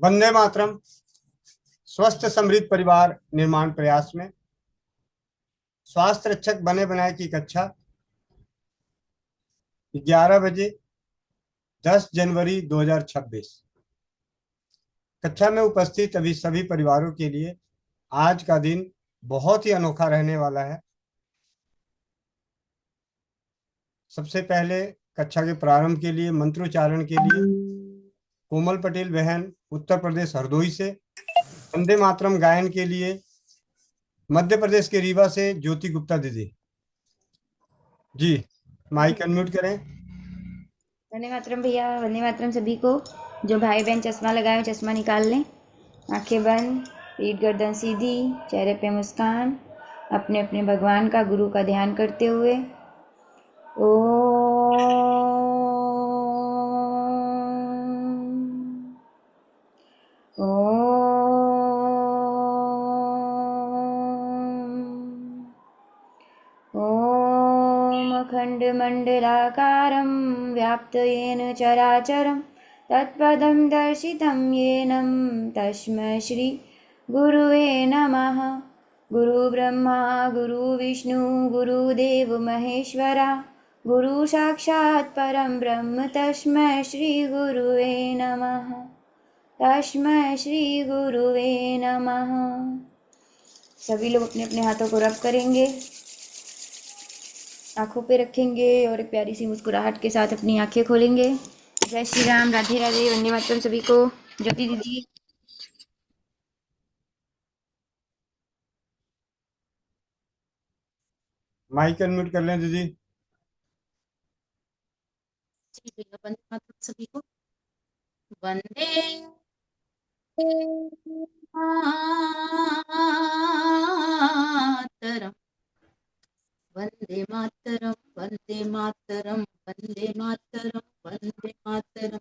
वंदे मातरम। स्वस्थ समृद्ध परिवार निर्माण प्रयास में स्वास्थ्य रक्षक बने बनाए की कक्षा 11 बजे 10 जनवरी 2026 कक्षा में उपस्थित अभी सभी परिवारों के लिए आज का दिन बहुत ही अनोखा रहने वाला है। सबसे पहले कक्षा के प्रारंभ के लिए मंत्रोच्चारण के लिए कोमल पटेल बहन उत्तर प्रदेश हरदोई से, वंदे मातरम गायन के लिए मध्य प्रदेश के रीवा से ज्योति गुप्ता दीदी जी, माइक अनम्यूट करें। वंदे मातरम भैया, वंदे मातरम सभी को। जो भाई बहन चश्मा लगाए हो चश्मा निकाल लें, आंखें बंद, पीठ गर्दन सीधी, चेहरे पे मुस्कान, अपने अपने भगवान का गुरु का ध्यान करते हुए ॐ अखण्डमण्डलाकारं व्याप्तं चराचरं तत्पदं दर्शितं येन तस्मै श्री गुरुवे नमः। गुरुब्रह्मा गुरुविष्णु गुरुदेव महेश्वरा, गुरु साक्षात् परं ब्रह्म तस्मै श्री गुरुवे नमः। तस्मै श्री गुरुवे नमः। सभी लोग अपने अपने हाथों को रब करेंगे, आंखों पे रखेंगे और एक प्यारी सी मुस्कुराहट के साथ अपनी आंखें खोलेंगे। जय श्री राम, राधे राधे, वंदे मातरम सभी को। ज्योति दीदी। माइक अनम्यूट कर लें दीदी। वंदे मातरम सभी को। वंदे मातरम, वंदे मातरम, वंदे मातरम, वंदे मातरम, वंदे मातरम।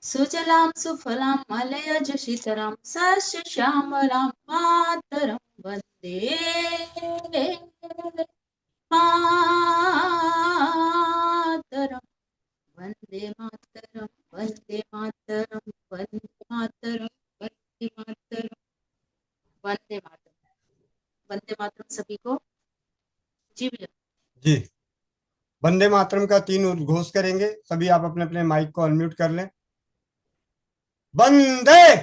सुजलाम सुफलाम मलयज शीतलाम सस्य श्यामलाम मातरम वंदे मातरम, वंदे मातरम, वंदे मातरम, वंदे मातरम, वंदे मातरम, वंदे मातरम। वंदे मातरम सभी को। जी भैया जी, वंदे मातरम का 3 उद्घोष करेंगे। सभी आप अपने अपने माइक को अनम्यूट कर लें। वंदे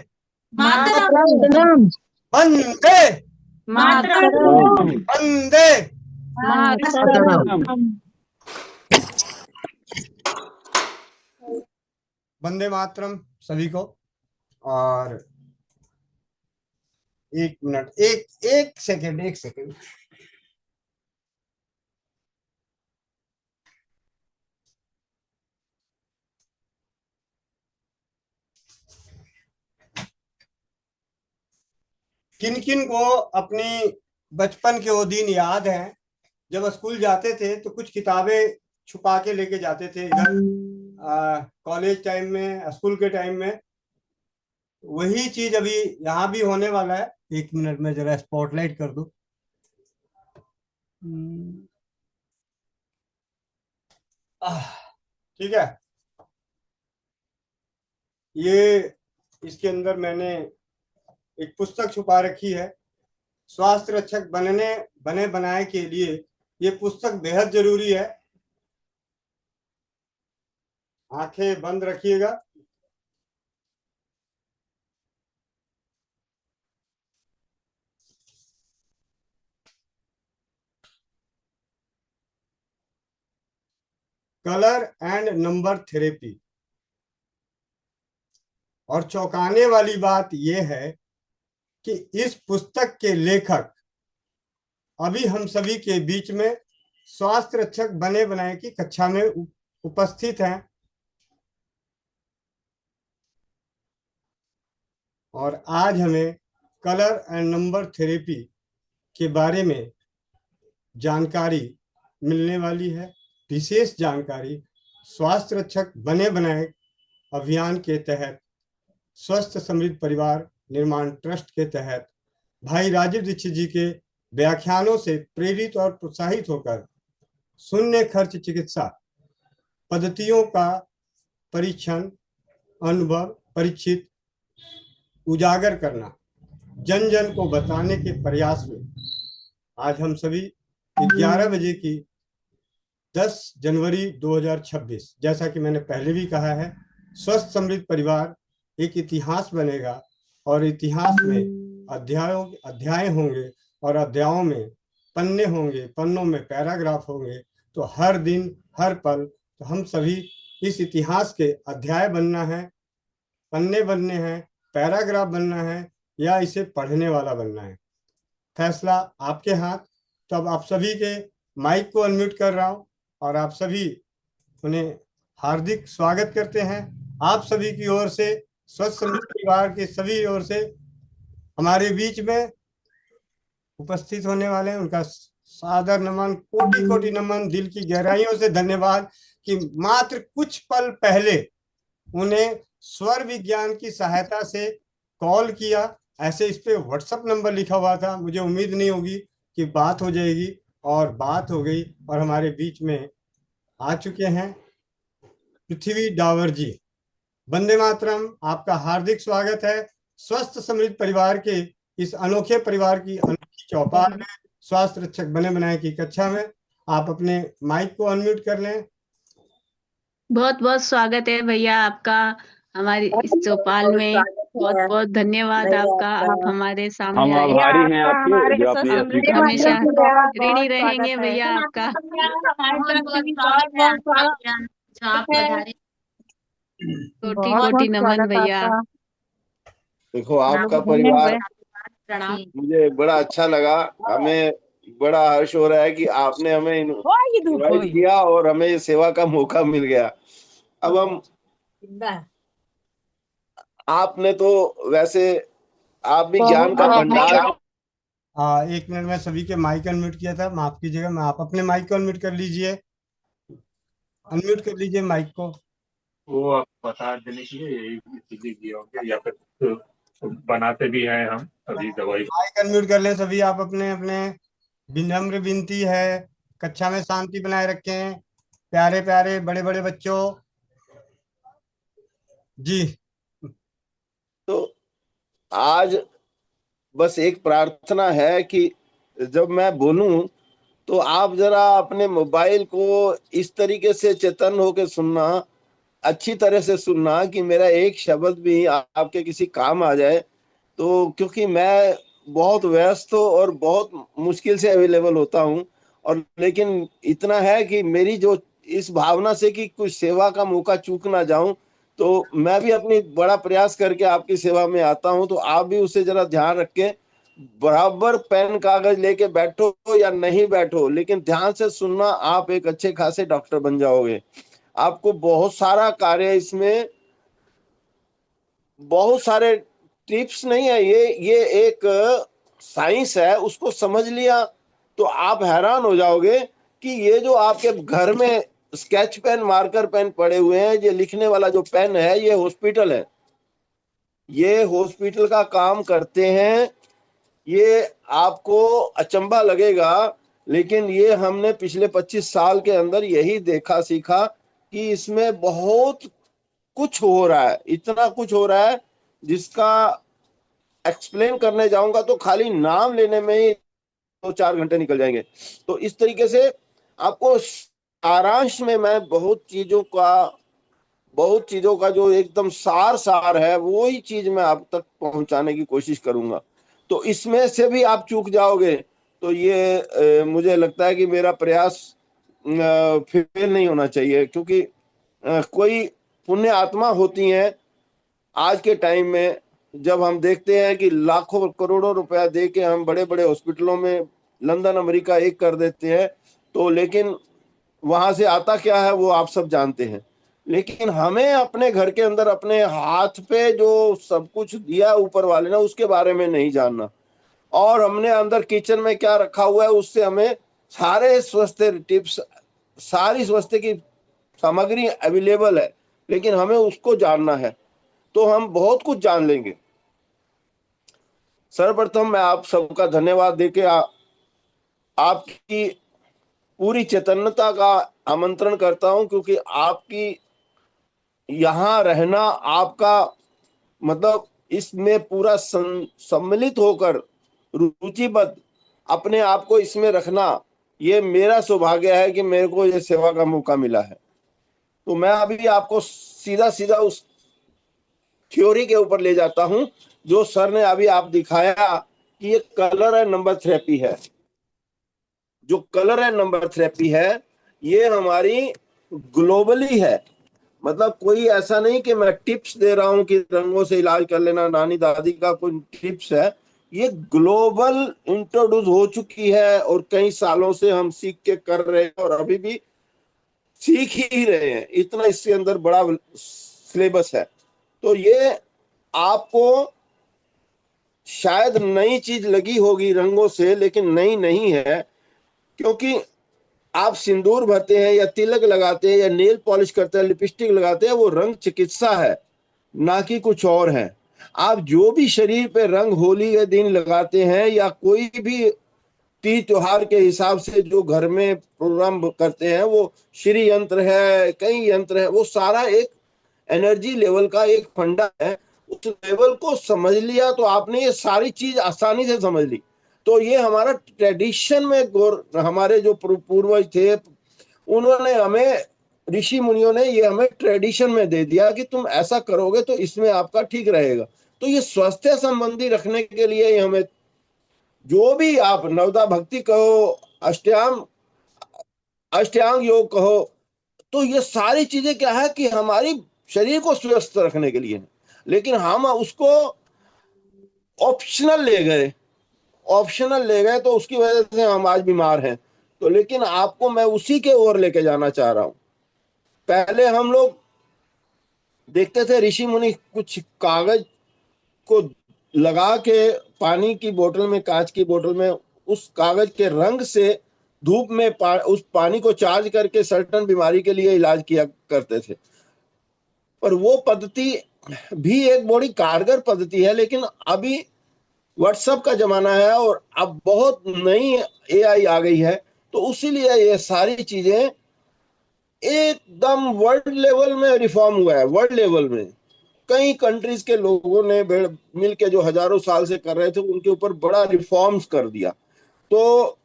मातरम, वंदे मातरम, वंदे मातरम। वंदे मातरम सभी को। और एक मिनट, एक सेकंड। किन किन को अपनी बचपन के वो दिन याद हैं जब स्कूल जाते थे तो कुछ किताबें छुपा के लेके जाते थे इधर, कॉलेज टाइम में, स्कूल के टाइम में। वही चीज अभी यहाँ भी होने वाला है। एक मिनट में जरा स्पॉटलाइट कर दो। ठीक है, ये इसके अंदर मैंने एक पुस्तक छुपा रखी है। स्वास्थ्य रक्षक बने बनाए के लिए ये पुस्तक बेहद जरूरी है। आंखें बंद रखिएगा। Colour and number therapy. और चौंकाने वाली बात यह है कि इस पुस्तक के लेखक अभी हम सभी के बीच में स्वास्थ्य रक्षक बने बनाए की कक्षा में उपस्थित हैं। और आज हमें कलर एंड नंबर थेरेपी के बारे में जानकारी मिलने वाली है। विशेष जानकारी स्वास्थ्य रक्षक बने बनाए अभियान के तहत स्वस्थ समृद्ध परिवार निर्माण ट्रस्ट के तहत भाई राजीव दीक्षित जी के व्याख्यानों से प्रेरित और प्रोत्साहित होकर शून्य खर्च चिकित्सा पद्धतियों का परीक्षण, अनुभव, परीक्षित उजागर करना, जन जन को बताने के प्रयास में आज हम सभी 11 बजे की 10 जनवरी 2026, जैसा कि मैंने पहले भी कहा है, स्वस्थ समृद्ध परिवार एक इतिहास बनेगा और इतिहास में अध्याय होंगे और अध्यायों में पन्ने होंगे, पन्नों में पैराग्राफ होंगे। तो हर दिन हर पल तो हम सभी इस इतिहास के अध्याय बनना है, पन्ने बनने हैं, पैराग्राफ बनना है या इसे पढ़ने वाला बनना है। फैसला आपके हाथ। तो अब आप सभी के माइक को अनम्यूट कर रहा हूं और आप सभी उन्हें हार्दिक स्वागत करते हैं। आप सभी की ओर से, स्वस्थ समृद्ध परिवार के सभी ओर से हमारे बीच में उपस्थित होने वाले हैं, उनका सादर नमन, कोटि कोटि नमन, दिल की गहराइयों से धन्यवाद कि मात्र कुछ पल पहले उन्हें स्वर विज्ञान की सहायता से कॉल किया। ऐसे इस पे व्हाट्सएप नंबर लिखा हुआ था, मुझे उम्मीद नहीं होगी कि बात हो जाएगी, और बात हो गई और हमारे बीच में आ चुके हैं पृथ्वी डावर जी। वंदे मातरम, आपका हार्दिक स्वागत है स्वस्थ समृद्ध परिवार के इस अनोखे परिवार की अनोखी चौपाल में, स्वास्थ्य रक्षक बने बनाए की कक्षा में। आप अपने माइक को अनम्यूट कर लें। बहुत बहुत स्वागत है भैया आपका हमारी इस चौपाल में। बहुत बहुत धन्यवाद आपका, आप हमारे सामने हम आए। आभारी हैं आपके जो आपने अपनी हमेशा ऋणी रहेंगे भैया आपका। जो आप पधारे। कोटि कोटि नमन भैया। देखो आपका परिवार प्रणाम। मुझे बड़ा अच्छा लगा। हमें बड़ा हर्ष हो रहा है कि आपने हमें इनवाइट किया और हमें ये सेवा का मौका मिल गया। अब हम आपने तो वैसे आप भी ज्ञान का भंडार। एक मिनट में सभी के माइक अनम्यूट किया था, माफ कीजिएगा। मैं आप अपने माइक को अनम्यूट कर लीजिए, अनम्यूट कर लीजिए माइक को। वो आप बता देने के लिए यही चीजें किए होंगे या फिर बनाते भी हैं हम अभी दवाई। माइक अनम्यूट कर लें सभी आप अपने अपने। विनम्र विनती है, कक्षा में शांति बनाए रखें। प्यारे प्यारे बड़े बड़े बच्चों जी। तो आज बस एक प्रार्थना है कि जब मैं बोलूं तो आप जरा अपने मोबाइल को इस तरीके से चेतन होकर सुनना, अच्छी तरह से सुनना कि मेरा एक शब्द भी आपके किसी काम आ जाए। तो क्योंकि मैं बहुत व्यस्त हूँ और बहुत मुश्किल से अवेलेबल होता हूँ, और लेकिन इतना है कि मेरी जो इस भावना से कि कुछ सेवा का मौका चूक ना जाऊं, तो मैं भी अपनी बड़ा प्रयास करके आपकी सेवा में आता हूं। तो आप भी उसे जरा ध्यान रख के बराबर पेन कागज लेके बैठो या नहीं बैठो, लेकिन ध्यान से सुनना। आप एक अच्छे खासे डॉक्टर बन जाओगे। आपको बहुत सारा कार्य इसमें, बहुत सारे टिप्स नहीं है, ये एक साइंस है। उसको समझ लिया तो आप हैरान हो जाओगे कि ये जो आपके घर में स्केच पेन, मार्कर पेन पड़े हुए हैं, ये लिखने वाला जो पेन है, ये हॉस्पिटल है। ये हॉस्पिटल का काम करते हैं। ये आपको अचंभा लगेगा, लेकिन ये हमने पिछले 25 साल के अंदर यही देखा सीखा कि इसमें बहुत कुछ हो रहा है। इतना कुछ हो रहा है जिसका एक्सप्लेन करने जाऊंगा तो खाली नाम लेने में ही 2-4 घंटे निकल जाएंगे। तो इस तरीके से आपको सारांश में मैं बहुत चीजों का जो एकदम सार है, वो ही चीज मैं आप तक पहुंचाने की कोशिश करूंगा। तो इसमें से भी आप चूक जाओगे तो ये मुझे लगता है कि मेरा प्रयास फेल नहीं होना चाहिए, क्योंकि कोई पुण्य आत्मा होती हैं आज के टाइम में। जब हम देखते हैं कि लाखों करोड़ों रुपया दे के हम बड़े बड़े हॉस्पिटलों में लंदन अमेरिका एक कर देते हैं, तो लेकिन वहां से आता क्या है वो आप सब जानते हैं। लेकिन हमें अपने घर के अंदर अपने हाथ पे जो सब कुछ दिया ऊपर वाले ने, उसके बारे में नहीं जानना। और हमने अंदर किचन में क्या रखा हुआ है, उससे हमें सारे स्वास्थ्य टिप्स, सारी स्वास्थ्य की सामग्री अवेलेबल है, लेकिन हमें उसको जानना है तो हम बहुत कुछ जान लेंगे। सर्वप्रथम मैं आप सबका धन्यवाद देके आपकी पूरी चैतन्यता का आमंत्रण करता हूं, क्योंकि आपकी यहाँ रहना, आपका मतलब इसमें पूरा सम्मिलित होकर रुचिबद्ध अपने आप को इसमें रखना, ये मेरा सौभाग्य है कि मेरे को ये सेवा का मौका मिला है। तो मैं अभी आपको सीधा सीधा उस थ्योरी के ऊपर ले जाता हूं जो सर ने अभी आप दिखाया कि ये कलर एंड नंबर थेरेपी है। जो कलर एंड नंबर थेरेपी है ये हमारी ग्लोबली है। मतलब कोई ऐसा नहीं कि मैं टिप्स दे रहा हूं कि रंगों से इलाज कर लेना, नानी दादी का कोई टिप्स है। ये ग्लोबल इंट्रोड्यूस हो चुकी है और कई सालों से हम सीख के कर रहे हैं और अभी भी सीख ही रहे हैं। इतना इसके अंदर बड़ा सिलेबस है। तो ये आपको शायद नई चीज लगी होगी रंगों से, लेकिन नई नहीं है, क्योंकि आप सिंदूर भरते हैं या तिलक लगाते हैं या नेल पॉलिश करते हैं, लिपस्टिक लगाते हैं, वो रंग चिकित्सा है, ना कि कुछ और है। आप जो भी शरीर पे रंग होली के दिन लगाते हैं या कोई भी तीज त्योहार के हिसाब से जो घर में प्रोग्राम करते हैं, वो श्री यंत्र है, कई यंत्र है, वो सारा एक एनर्जी लेवल का एक फंडा है। उस लेवल को समझ लिया तो आपने ये सारी चीज आसानी से समझ ली। तो ये हमारा ट्रेडिशन में हमारे जो पूर्वज थे उन्होंने हमें, ऋषि मुनियों ने ये हमें ट्रेडिशन में दे दिया कि तुम ऐसा करोगे तो इसमें आपका ठीक रहेगा। तो ये स्वास्थ्य संबंधी रखने के लिए हमें जो भी आप नवदा भक्ति कहो, अष्टांग योग कहो, तो ये सारी चीजें क्या है कि हमारी शरीर को स्वस्थ रखने के लिए है। लेकिन हम उसको ऑप्शनल ले गए तो उसकी वजह से हम आज बीमार हैं। तो लेकिन आपको मैं उसी के ओर लेके जाना चाह रहा हूं। पहले हम लोग देखते थे ऋषि मुनि कुछ कागज को लगा के पानी की बोतल में, कांच की बोतल में, उस कागज के रंग से धूप में उस पानी को चार्ज करके सर्टन बीमारी के लिए इलाज किया करते थे। पर वो पद्धति भी एक बड़ी कारगर पद्धति है, लेकिन अभी व्हाट्सएप का जमाना है और अब बहुत नई एआई आ गई है, तो इसीलिए ये सारी चीजें एकदम वर्ल्ड लेवल में रिफॉर्म हुआ है। वर्ल्ड लेवल में कई कंट्रीज के लोगों ने मिलके जो हजारों साल से कर रहे थे उनके ऊपर बड़ा रिफॉर्म्स कर दिया। तो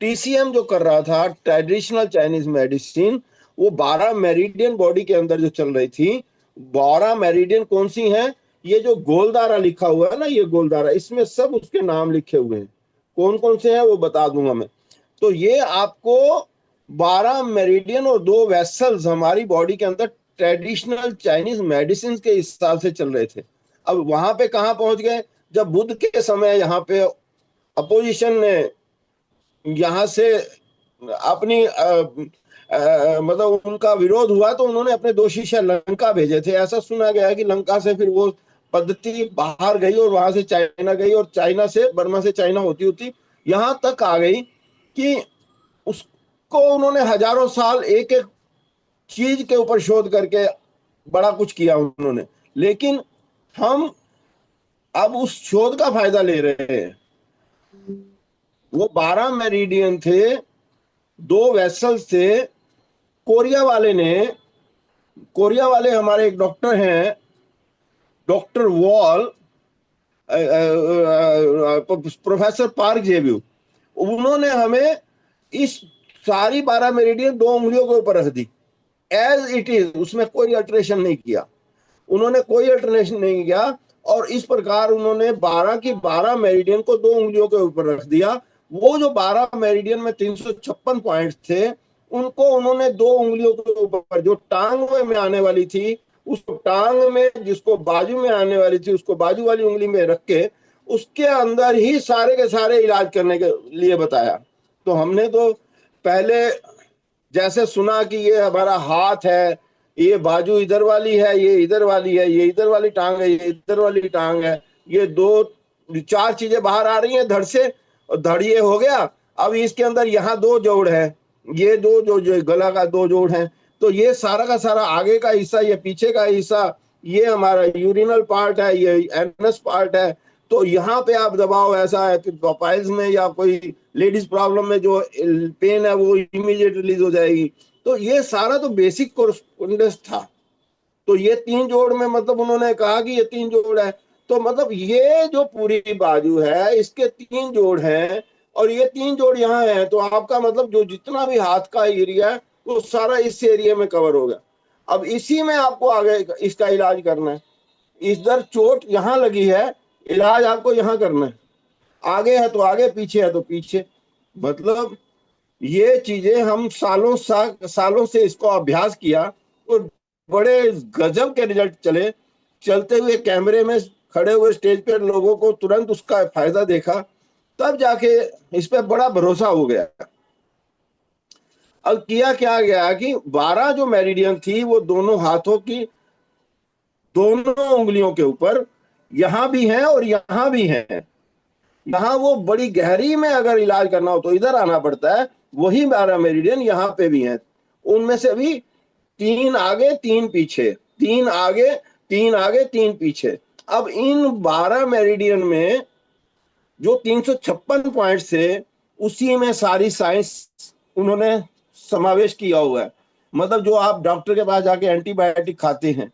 टीसीएम जो कर रहा था, ट्रेडिशनल चाइनीज मेडिसिन, वो 12 मेरिडियन बॉडी के अंदर जो चल रही थी। 12 मेरिडियन कौन सी हैं? ये जो गोलदारा लिखा हुआ है ना, ये गोलदारा, इसमें सब उसके नाम लिखे हुए हैं। कौन कौन से हैं वो बता दूंगा मैं। तो ये आपको 12 मेरिडियन और 2 वेसल्स हमारी बॉडी के अंदर ट्रेडिशनल चाइनीज मेडिसिन के हिसाब से चल रहे थे। अब वहां पे कहां पहुंच गए? जब बुद्ध के समय यहाँ पे अपोजिशन ने यहाँ से अपनी मतलब उनका विरोध हुआ तो उन्होंने अपने 2 शिष्य लंका भेजे थे। ऐसा सुना गया है कि लंका से फिर वो पद्धति बाहर गई और वहां से चाइना गई और चाइना से, बर्मा से चाइना होती होती यहां तक आ गई कि उसको उन्होंने हजारों साल एक एक चीज के ऊपर शोध करके बड़ा कुछ किया उन्होंने। लेकिन हम अब उस शोध का फायदा ले रहे हैं। वो 12 मेरिडियन थे, 2 वेसल्स थे। कोरिया वाले हमारे एक डॉक्टर हैं, डॉक्टर वॉल, प्रोफेसर पार्क जेव्यू, उन्होंने हमें इस सारी 12 मेरिडियन 2 उंगलियों के ऊपर रख दी एज इट इज। उसमें कोई अल्टरेशन नहीं किया, उन्होंने कोई अल्टरेशन नहीं किया। और इस प्रकार उन्होंने 12 की 12 मेरिडियन को 2 उंगलियों के ऊपर रख दिया। वो जो 12 मेरिडियन में 356 पॉइंट्स थे, उनको उन्होंने 2 उंगलियों के ऊपर, जो टांग में आने वाली थी उस टांग में, जिसको बाजू में आने वाली थी उसको बाजू वाली उंगली में रख के उसके अंदर ही सारे के सारे इलाज करने के लिए बताया। तो हमने तो पहले जैसे सुना कि ये हमारा हाथ है, ये बाजू इधर वाली है, ये इधर वाली है, ये इधर वाली टांग है, ये इधर वाली टांग है, ये 4 चीजें बाहर आ रही हैं धड़ से, और धड़ ये हो गया। अब इसके अंदर यहाँ 2 जोड़ है, ये 2 जो गला का 2 जोड़ है। तो ये सारा का सारा आगे का हिस्सा, ये पीछे का हिस्सा, ये हमारा यूरिनल पार्ट है, ये एनस पार्ट है। तो यहाँ पे आप दबाव ऐसा है कि पाइल्स में या कोई लेडीज प्रॉब्लम में जो पेन है वो इमीडिएट रिलीज हो जाएगी। तो ये सारा तो बेसिक कोरेस्पोंडेंस था। तो ये 3 जोड़ में मतलब उन्होंने कहा कि ये 3 जोड़ है। तो मतलब ये जो पूरी बाजू है इसके 3 जोड़ हैं और ये 3 जोड़ यहाँ है, तो आपका मतलब जो जितना भी हाथ का एरिया है वो सारा इस एरिया में कवर हो गया। अब इसी में आपको आगे इसका इलाज करना है। इधर चोट यहाँ लगी है, इलाज आपको यहाँ करना है। आगे है तो आगे, पीछे है तो पीछे। मतलब ये चीजें हम सालों से इसको अभ्यास किया और बड़े गजब के रिजल्ट चले। चलते हुए कैमरे में खड़े हुए स्टेज पे लोगों को तुरंत उसका फायदा देखा, तब जाके इस पे बड़ा भरोसा हो गया। अब किया क्या गया कि 12 जो मेरिडियन थी वो दोनों हाथों की दोनों उंगलियों के ऊपर यहां भी हैं और यहां भी हैं। यहाँ वो बड़ी गहरी में अगर इलाज करना हो तो इधर आना पड़ता है, वही 12 मेरिडियन यहाँ पे भी हैं। उनमें से भी 3 आगे 3 पीछे, 3 आगे 3 आगे 3 पीछे। अब इन 12 मेरिडियन में जो 356 पॉइंट से उसी में सारी साइंस उन्होंने समावेश किया हुआ है। मतलब जो आप डॉक्टर के पास जाके एंटीबायोटिक खाते हैं,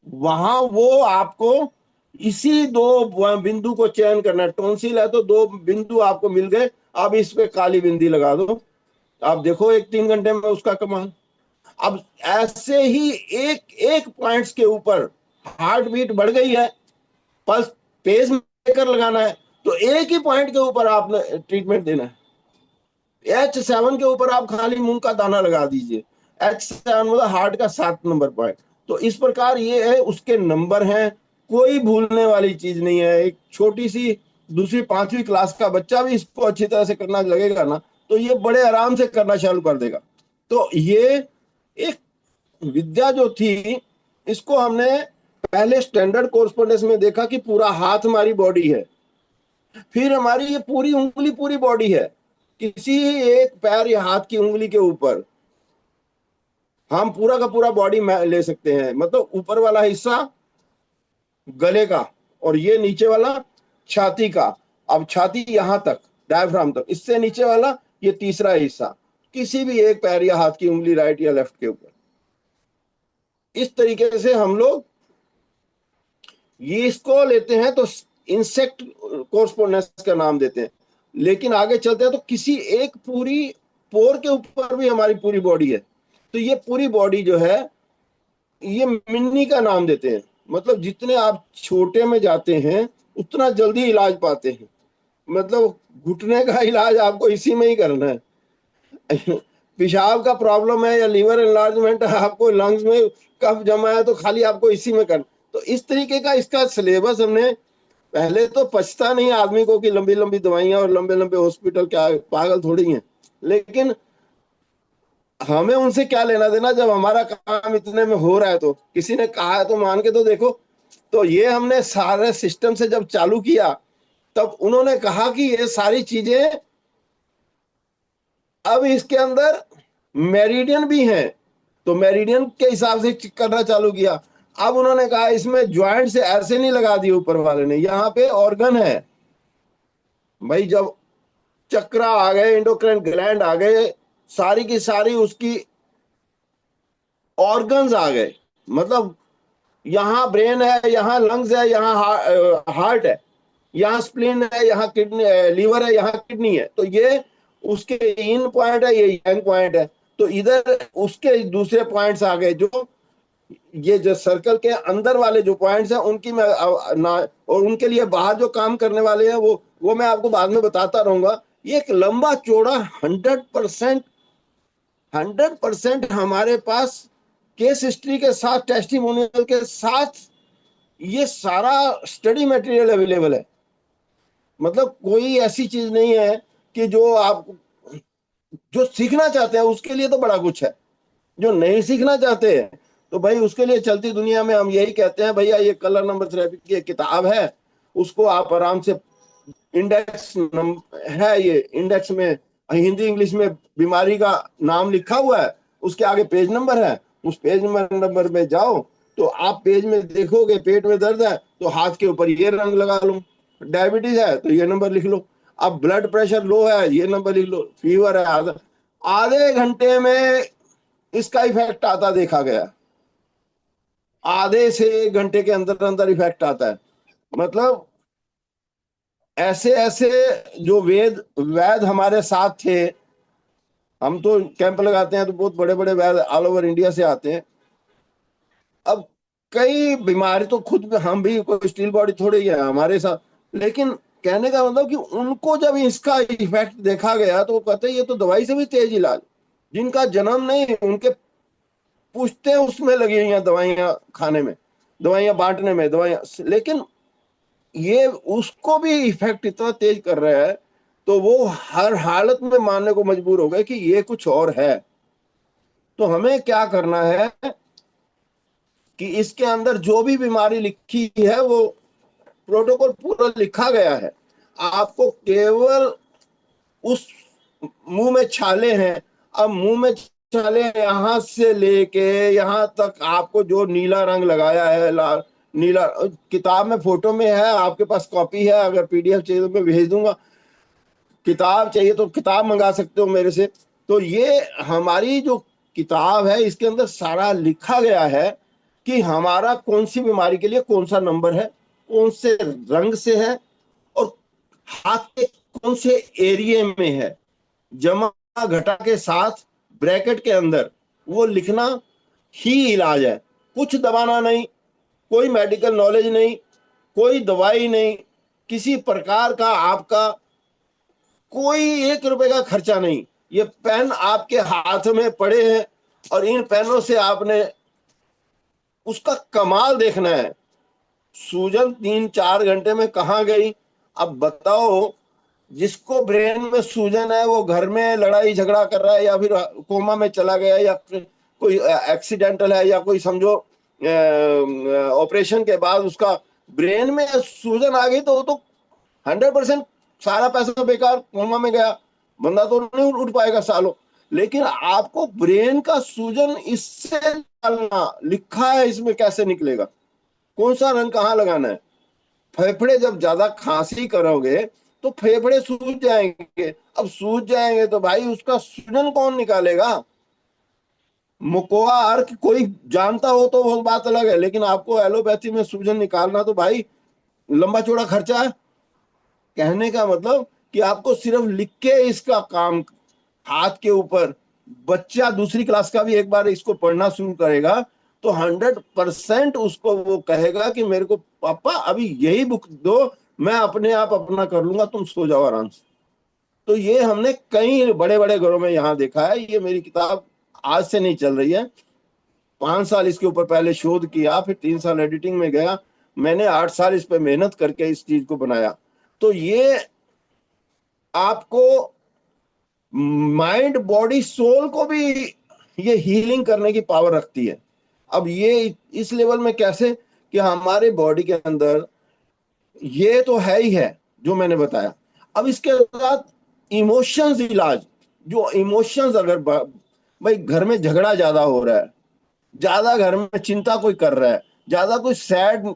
वहां वो आपको इसी 2 बिंदु को चयन करना है। टॉन्सिल है तो 2 बिंदु आपको मिल गए, आप इस पे काली बिंदी लगा दो, आप देखो 1-3 घंटे में उसका कमाल। अब ऐसे ही एक एक पॉइंट्स के ऊपर हार्ट बीट बढ़ गई है, पल्स पेस मेकर लगाना है, तो एक ही पॉइंट के ऊपर आपने ट्रीटमेंट देना है। H7 के ऊपर आप खाली मूंग का दाना लगा दीजिए। H7 मतलब हार्ट का 7 नंबर पॉइंट। तो इस प्रकार ये है, उसके नंबर हैं, कोई भूलने वाली चीज नहीं है। एक छोटी सी 2री-5वीं क्लास का बच्चा भी इसको अच्छी तरह से करना लगेगा ना, तो ये बड़े आराम से करना चालू कर देगा। तो ये एक विद्या जो थी, इसको हमने पहले स्टैंडर्ड कोर्सपोंडेंस में देखा कि पूरा हाथ हमारी बॉडी है, फिर हमारी ये पूरी उंगली पूरी बॉडी है। किसी एक पैर या हाथ की उंगली के ऊपर हम पूरा का पूरा बॉडी ले सकते हैं। मतलब ऊपर वाला हिस्सा गले का और ये नीचे वाला छाती का। अब छाती यहां तक, डायफ्राम तक, इससे नीचे वाला ये तीसरा हिस्सा, किसी भी एक पैर या हाथ की उंगली राइट या लेफ्ट के ऊपर। इस तरीके से हम लोग ये इसको लेते हैं तो इंसेक्ट कोर्सपोंडेंस का नाम देते हैं। लेकिन आगे चलते हैं तो किसी एक पूरी पोर के ऊपर भी हमारी पूरी बॉडी है, तो ये पूरी बॉडी जो है ये मिन्नी का नाम देते हैं। मतलब जितने आप छोटे में जाते हैं उतना जल्दी इलाज पाते हैं। मतलब घुटने का इलाज आपको इसी में ही करना है। पेशाब का प्रॉब्लम है या लीवर एनलार्जमेंट है, आपको लंग्स में कफ जमा है, तो खाली आपको इसी में करना। तो इस तरीके का इसका सिलेबस हमने, पहले तो पछता नहीं आदमी को कि लंबी लंबी दवाइयां और लंबे लंबे हॉस्पिटल, क्या पागल थोड़ी हैं। लेकिन हमें उनसे क्या लेना देना, जब हमारा काम इतने में हो रहा है तो किसी ने कहा है तो मान के तो देखो। तो ये हमने सारे सिस्टम से जब चालू किया, तब उन्होंने कहा कि ये सारी चीजें अब इसके अंदर मेरिडियन भी हैं, तो मेरिडियन के हिसाब से करना चालू किया। अब उन्होंने कहा इसमें ज्वाइंट से ऐसे नहीं लगा दिए ऊपर वाले ने, यहाँ पे ऑर्गन है भाई। जब चक्र आ गए, एंडोक्राइन ग्लैंड आ गए, सारी की सारी उसकी ऑर्गन्स आ गए। मतलब यहाँ ब्रेन है, यहाँ लंग्स है, यहाँ हार्ट है, यहाँ स्प्लीन है, यहाँ किडनी, लीवर है, यहाँ किडनी है। तो ये उसके इन पॉइंट है, ये यांग पॉइंट है। तो इधर उसके दूसरे पॉइंट्स आ गए, जो ये जो सर्कल के अंदर वाले जो पॉइंट्स हैं उनकी मैं ना, और उनके लिए बाहर जो काम करने वाले हैं वो मैं आपको बाद में बताता रहूंगा। ये एक लंबा चौड़ा 100% हमारे पास केस हिस्ट्री के साथ, टेस्टिमोनियल के साथ ये सारा स्टडी मटेरियल अवेलेबल है। मतलब कोई ऐसी चीज नहीं है कि जो आप जो सीखना चाहते हैं उसके लिए तो बड़ा कुछ है, जो नहीं सीखना चाहते हैं तो भाई उसके लिए चलती दुनिया में हम यही कहते हैं, भैया ये कलर नंबर थेरेपी की एक किताब है, उसको आप आराम से, इंडेक्स है, ये इंडेक्स में हिंदी इंग्लिश में बीमारी का नाम लिखा हुआ है, उसके आगे पेज नंबर है, उस पेज नंबर में जाओ तो आप पेज में देखोगे पेट में दर्द है तो हाथ के ऊपर ये रंग लगा लो, डायबिटीज है तो ये नंबर लिख लो, अब ब्लड प्रेशर लो है ये नंबर लिख लो, फीवर है, आधे घंटे में इसका इफेक्ट आता देखा गया। आधे से 1 घंटे के अंदर अंदर इफेक्ट आता है। मतलब ऐसे ऐसे जो वैद हमारे साथ थे, हम तो कैंप लगाते हैं तो बहुत बड़े बड़े वैद ऑल ओवर इंडिया से आते हैं। अब कई बीमारी तो खुद हम भी कोई स्टील बॉडी थोड़ी है हमारे साथ, लेकिन कहने का मतलब कि उनको जब इसका इफेक्ट देखा गया तो वो कहते हैं ये तो दवाई से भी तेज इलाज। जिनका जन्म नहीं, उनके पुश्तें उसमें लगी हुई हैं दवाइयां खाने में, दवाइयां बांटने में, दवाइयां, लेकिन ये उसको भी इफेक्ट इतना तेज कर रहा है तो वो हर हालत में मानने को मजबूर हो गए कि ये कुछ और है। तो हमें क्या करना है कि इसके अंदर जो भी बीमारी लिखी है वो प्रोटोकॉल पूरा लिखा गया है। आपको केवल उस मुंह में छाले हैं, अब मुंह में छाले यहां से लेके यहां तक आपको जो नीला रंग लगाया है, लाल नीला, किताब में फोटो में है, आपके पास कॉपी है, अगर पीडीएफ चाहिए तो मैं भेज दूंगा, किताब चाहिए तो किताब मंगा सकते हो मेरे से। तो ये हमारी जो किताब है इसके अंदर सारा लिखा गया है कि हमारा कौन सी बीमारी के लिए कौन सा नंबर है, कौन से रंग से है, और हाथ के कौन से एरिया में है, जमा घटा के साथ ब्रैकेट के अंदर वो लिखना ही इलाज है। कुछ दबाना नहीं, कोई मेडिकल नॉलेज नहीं, कोई दवाई नहीं, किसी प्रकार का आपका कोई 1 रुपए का खर्चा नहीं। ये पेन आपके हाथ में पड़े हैं और इन पेनों से आपने उसका कमाल देखना है। सूजन 3-4 घंटे में कहाँ गई? अब बताओ, जिसको ब्रेन में सूजन है वो घर में लड़ाई झगड़ा कर रहा है या फिर कोमा में चला गया या कोई एक्सीडेंटल है या कोई समझो ऑपरेशन के बाद उसका ब्रेन में सूजन आ गई तो वो तो 100% सारा पैसा बेकार, कोमा में गया, बंदा तो नहीं उठ पाएगा सालों। लेकिन आपको ब्रेन का सूजन इससे निकालना लिखा है, इसमें कैसे निकलेगा, कौन सा रंग कहाँ लगाना है। फेफड़े जब ज्यादा खांसी करोगे तो फेफड़े सूज जाएंगे, अब सूज जाएंगे तो भाई उसका सूजन कौन निकालेगा? मुकोआ अर्क कोई जानता हो तो वो बात अलग है, लेकिन आपको एलोपैथी में सूजन निकालना तो भाई लंबा चौड़ा खर्चा है। कहने का मतलब कि आपको सिर्फ लिख के इसका काम हाथ के ऊपर, बच्चा दूसरी क्लास का भी एक बार इसको पढ़ना शुरू करेगा तो 100% उसको वो कहेगा कि मेरे को पापा अभी यही बुक दो, मैं अपने आप अपना कर लूंगा, तुम सो जाओ आराम से। तो ये हमने कई बड़े बड़े घरों में यहाँ देखा है। ये मेरी किताब आज से नहीं चल रही है, 5 साल इसके ऊपर पहले शोध किया, फिर 3 साल एडिटिंग में गया, मैंने 8 साल इस पे मेहनत करके इस चीज को बनाया। तो ये आपको माइंड बॉडी सोल को भी ये हीलिंग करने की पावर रखती है। अब ये इस लेवल में कैसे कि हमारे बॉडी के अंदर ये तो है ही है जो मैंने बताया। अब इसके साथ इमोशंस इलाज, जो इमोशंस अगर भाई घर में झगड़ा ज्यादा हो रहा है, ज्यादा घर में चिंता कोई कर रहा है, ज्यादा कोई सैड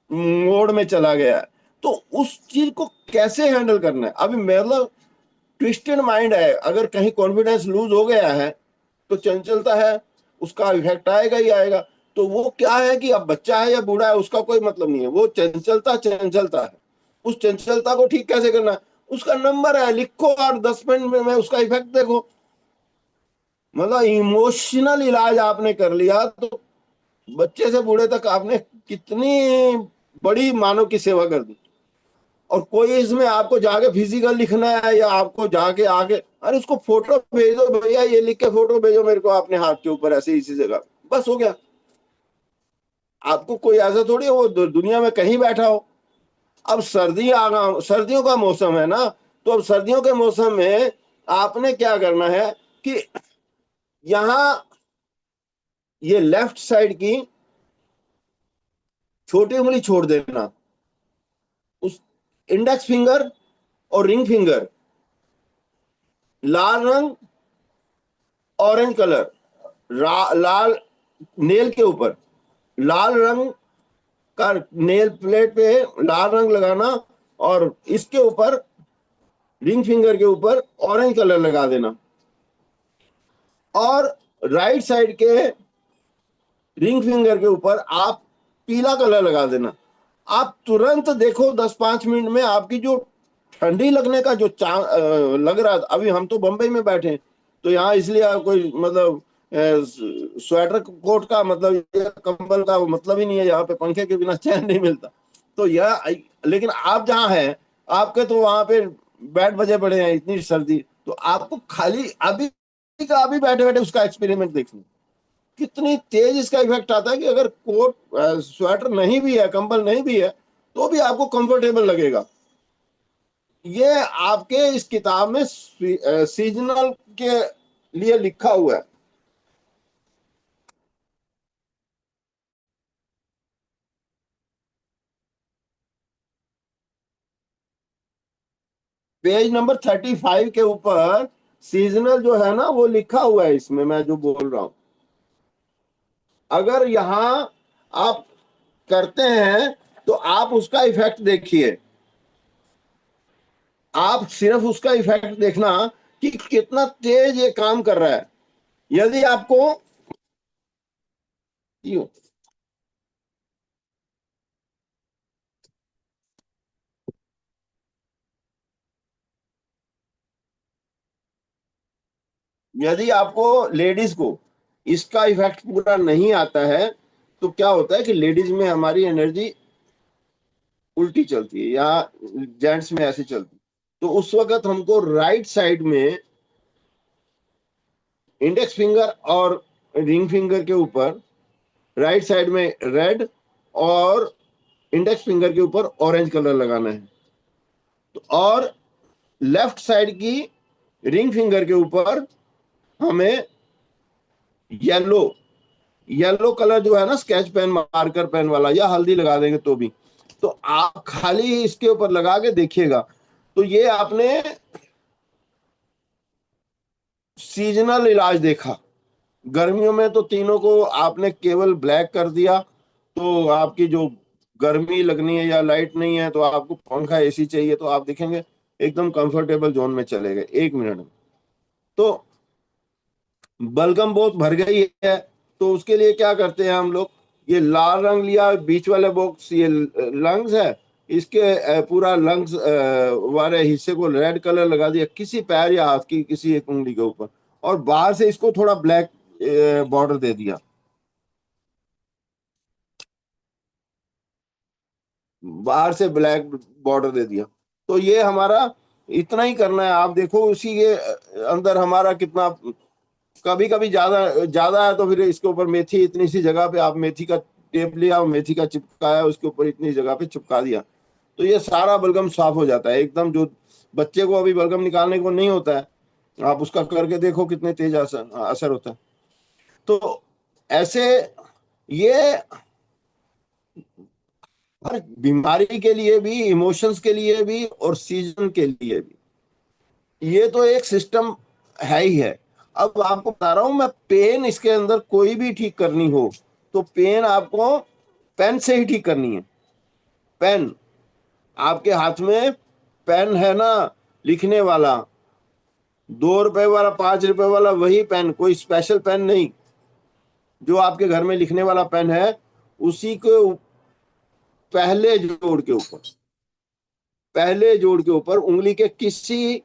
मोड में चला गया है, तो उस चीज को कैसे हैंडल करना है। अभी मतलब ट्विस्टेड माइंड है, अगर कहीं कॉन्फिडेंस लूज हो गया है तो चंचलता है, उसका इफेक्ट आएगा ही आएगा। तो वो क्या है कि अब बच्चा है या बूढ़ा है उसका कोई मतलब नहीं है, वो चंचलता चंचलता है। उस चंचलता को ठीक कैसे करना है, उसका नंबर है, लिखो और 10 मिनट में उसका इफेक्ट देखो। मतलब इमोशनल इलाज आपने कर लिया तो बच्चे से बूढ़े तक आपने कितनी बड़ी मानव की सेवा कर दी। और कोई इसमें आपको जाके फिजिकल लिखना है या आपको जाके आगे, अरे उसको फोटो भेज दो भैया, ये लिख के फोटो भेजो मेरे को अपने हाथ के ऊपर ऐसे इसी जगह, बस हो गया। आपको कोई ऐसा थोड़ी है वो दुनिया में कहीं बैठा हो। अब सर्दियों का मौसम है ना, तो अब सर्दियों के मौसम में आपने क्या करना है कि यहाँ ये लेफ्ट साइड की छोटी उंगली छोड़ देना, उस इंडेक्स फिंगर और रिंग फिंगर, लाल रंग ऑरेंज कलर, लाल नेल के ऊपर लाल रंग का नेल प्लेट पे लाल रंग लगाना और इसके ऊपर रिंग फिंगर के ऊपर ऑरेंज कलर लगा देना, और राइट साइड के रिंग फिंगर के ऊपर आप पीला कलर लगा देना। आप तुरंत देखो 10-5 मिनट में आपकी जो ठंडी लगने का जो लग रहा था, अभी हम तो बंबई में बैठे हैं, तो यहाँ इसलिए कोई मतलब स्वेटर कोट का मतलब या कंबल का मतलब ही नहीं है, यहाँ पे पंखे के बिना चैन नहीं मिलता। तो यह, लेकिन आप जहाँ हैं, आपके तो वहां पे बैठ बजे पड़े हैं, इतनी सर्दी, तो आपको खाली अभी का अभी बैठे बैठे उसका एक्सपेरिमेंट देखना, कितनी तेज इसका इफेक्ट आता है कि अगर कोट स्वेटर नहीं भी है, कंबल नहीं भी है, तो भी आपको कंफर्टेबल लगेगा। ये आपके इस किताब में सीजनल के लिए लिखा हुआ है। पेज नंबर 35 के ऊपर सीजनल जो है ना वो लिखा हुआ है, इसमें मैं जो बोल रहा हूं। अगर यहां आप करते हैं तो आप उसका इफेक्ट देखिए, आप सिर्फ उसका इफेक्ट देखना कि कितना तेज ये काम कर रहा है। यदि आपको यदि आपको लेडीज को इसका इफेक्ट पूरा नहीं आता है, तो क्या होता है कि लेडीज में हमारी एनर्जी उल्टी चलती है या जेंट्स में ऐसे चलती है। तो उस वक्त हमको राइट साइड में इंडेक्स फिंगर और रिंग फिंगर के ऊपर राइट साइड में रेड और इंडेक्स फिंगर के ऊपर ऑरेंज कलर लगाना है। तो और लेफ्ट साइड की रिंग फिंगर के ऊपर हमें येलो येलो कलर जो है ना, स्केच पेन मार्कर पेन वाला, या हल्दी लगा देंगे तो भी। तो आप खाली इसके ऊपर लगा के देखिएगा। तो ये आपने सीजनल इलाज देखा। गर्मियों में तो तीनों को आपने केवल ब्लैक कर दिया, तो आपकी जो गर्मी लगनी है या लाइट नहीं है तो आपको पंखा एसी चाहिए, तो आप देखेंगे एकदम कंफर्टेबल जोन में चले गए 1 मिनट में। तो बलगम बहुत भर गई है, तो उसके लिए क्या करते हैं हम लोग, ये लाल रंग लिया, बीच वाले बॉक्स ये लंग्स है, इसके पूरा लंग्स वाले हिस्से को रेड कलर लगा दिया किसी पैर या हाथ की किसी एक उंगली के ऊपर, और बाहर से इसको थोड़ा ब्लैक बॉर्डर दे दिया, बाहर से ब्लैक बॉर्डर दे दिया। तो ये हमारा इतना ही करना है। आप देखो उसी के अंदर हमारा कितना, कभी कभी ज्यादा ज्यादा है तो फिर इसके ऊपर मेथी, इतनी सी जगह पे आप मेथी का टेप लिया, मेथी का चिपकाया, उसके ऊपर इतनी जगह पे चिपका दिया, तो ये सारा बलगम साफ हो जाता है एकदम। जो बच्चे को अभी बलगम निकालने को नहीं होता है, आप उसका करके देखो कितने तेज असर होता है। तो ऐसे ये हर बीमारी के लिए भी, इमोशंस के लिए भी और सीजन के लिए भी, ये तो एक सिस्टम है ही है। अब आपको बता रहा हूं मैं, पेन इसके अंदर कोई भी ठीक करनी हो तो पेन आपको पेन से ही ठीक करनी है। पेन, आपके हाथ में पेन है ना लिखने वाला, 2 रुपए वाला, 5 रुपए वाला, वही पेन, कोई स्पेशल पेन नहीं, जो आपके घर में लिखने वाला पेन है उसी को पहले जोड़ के ऊपर, पहले जोड़ के ऊपर उंगली के किसी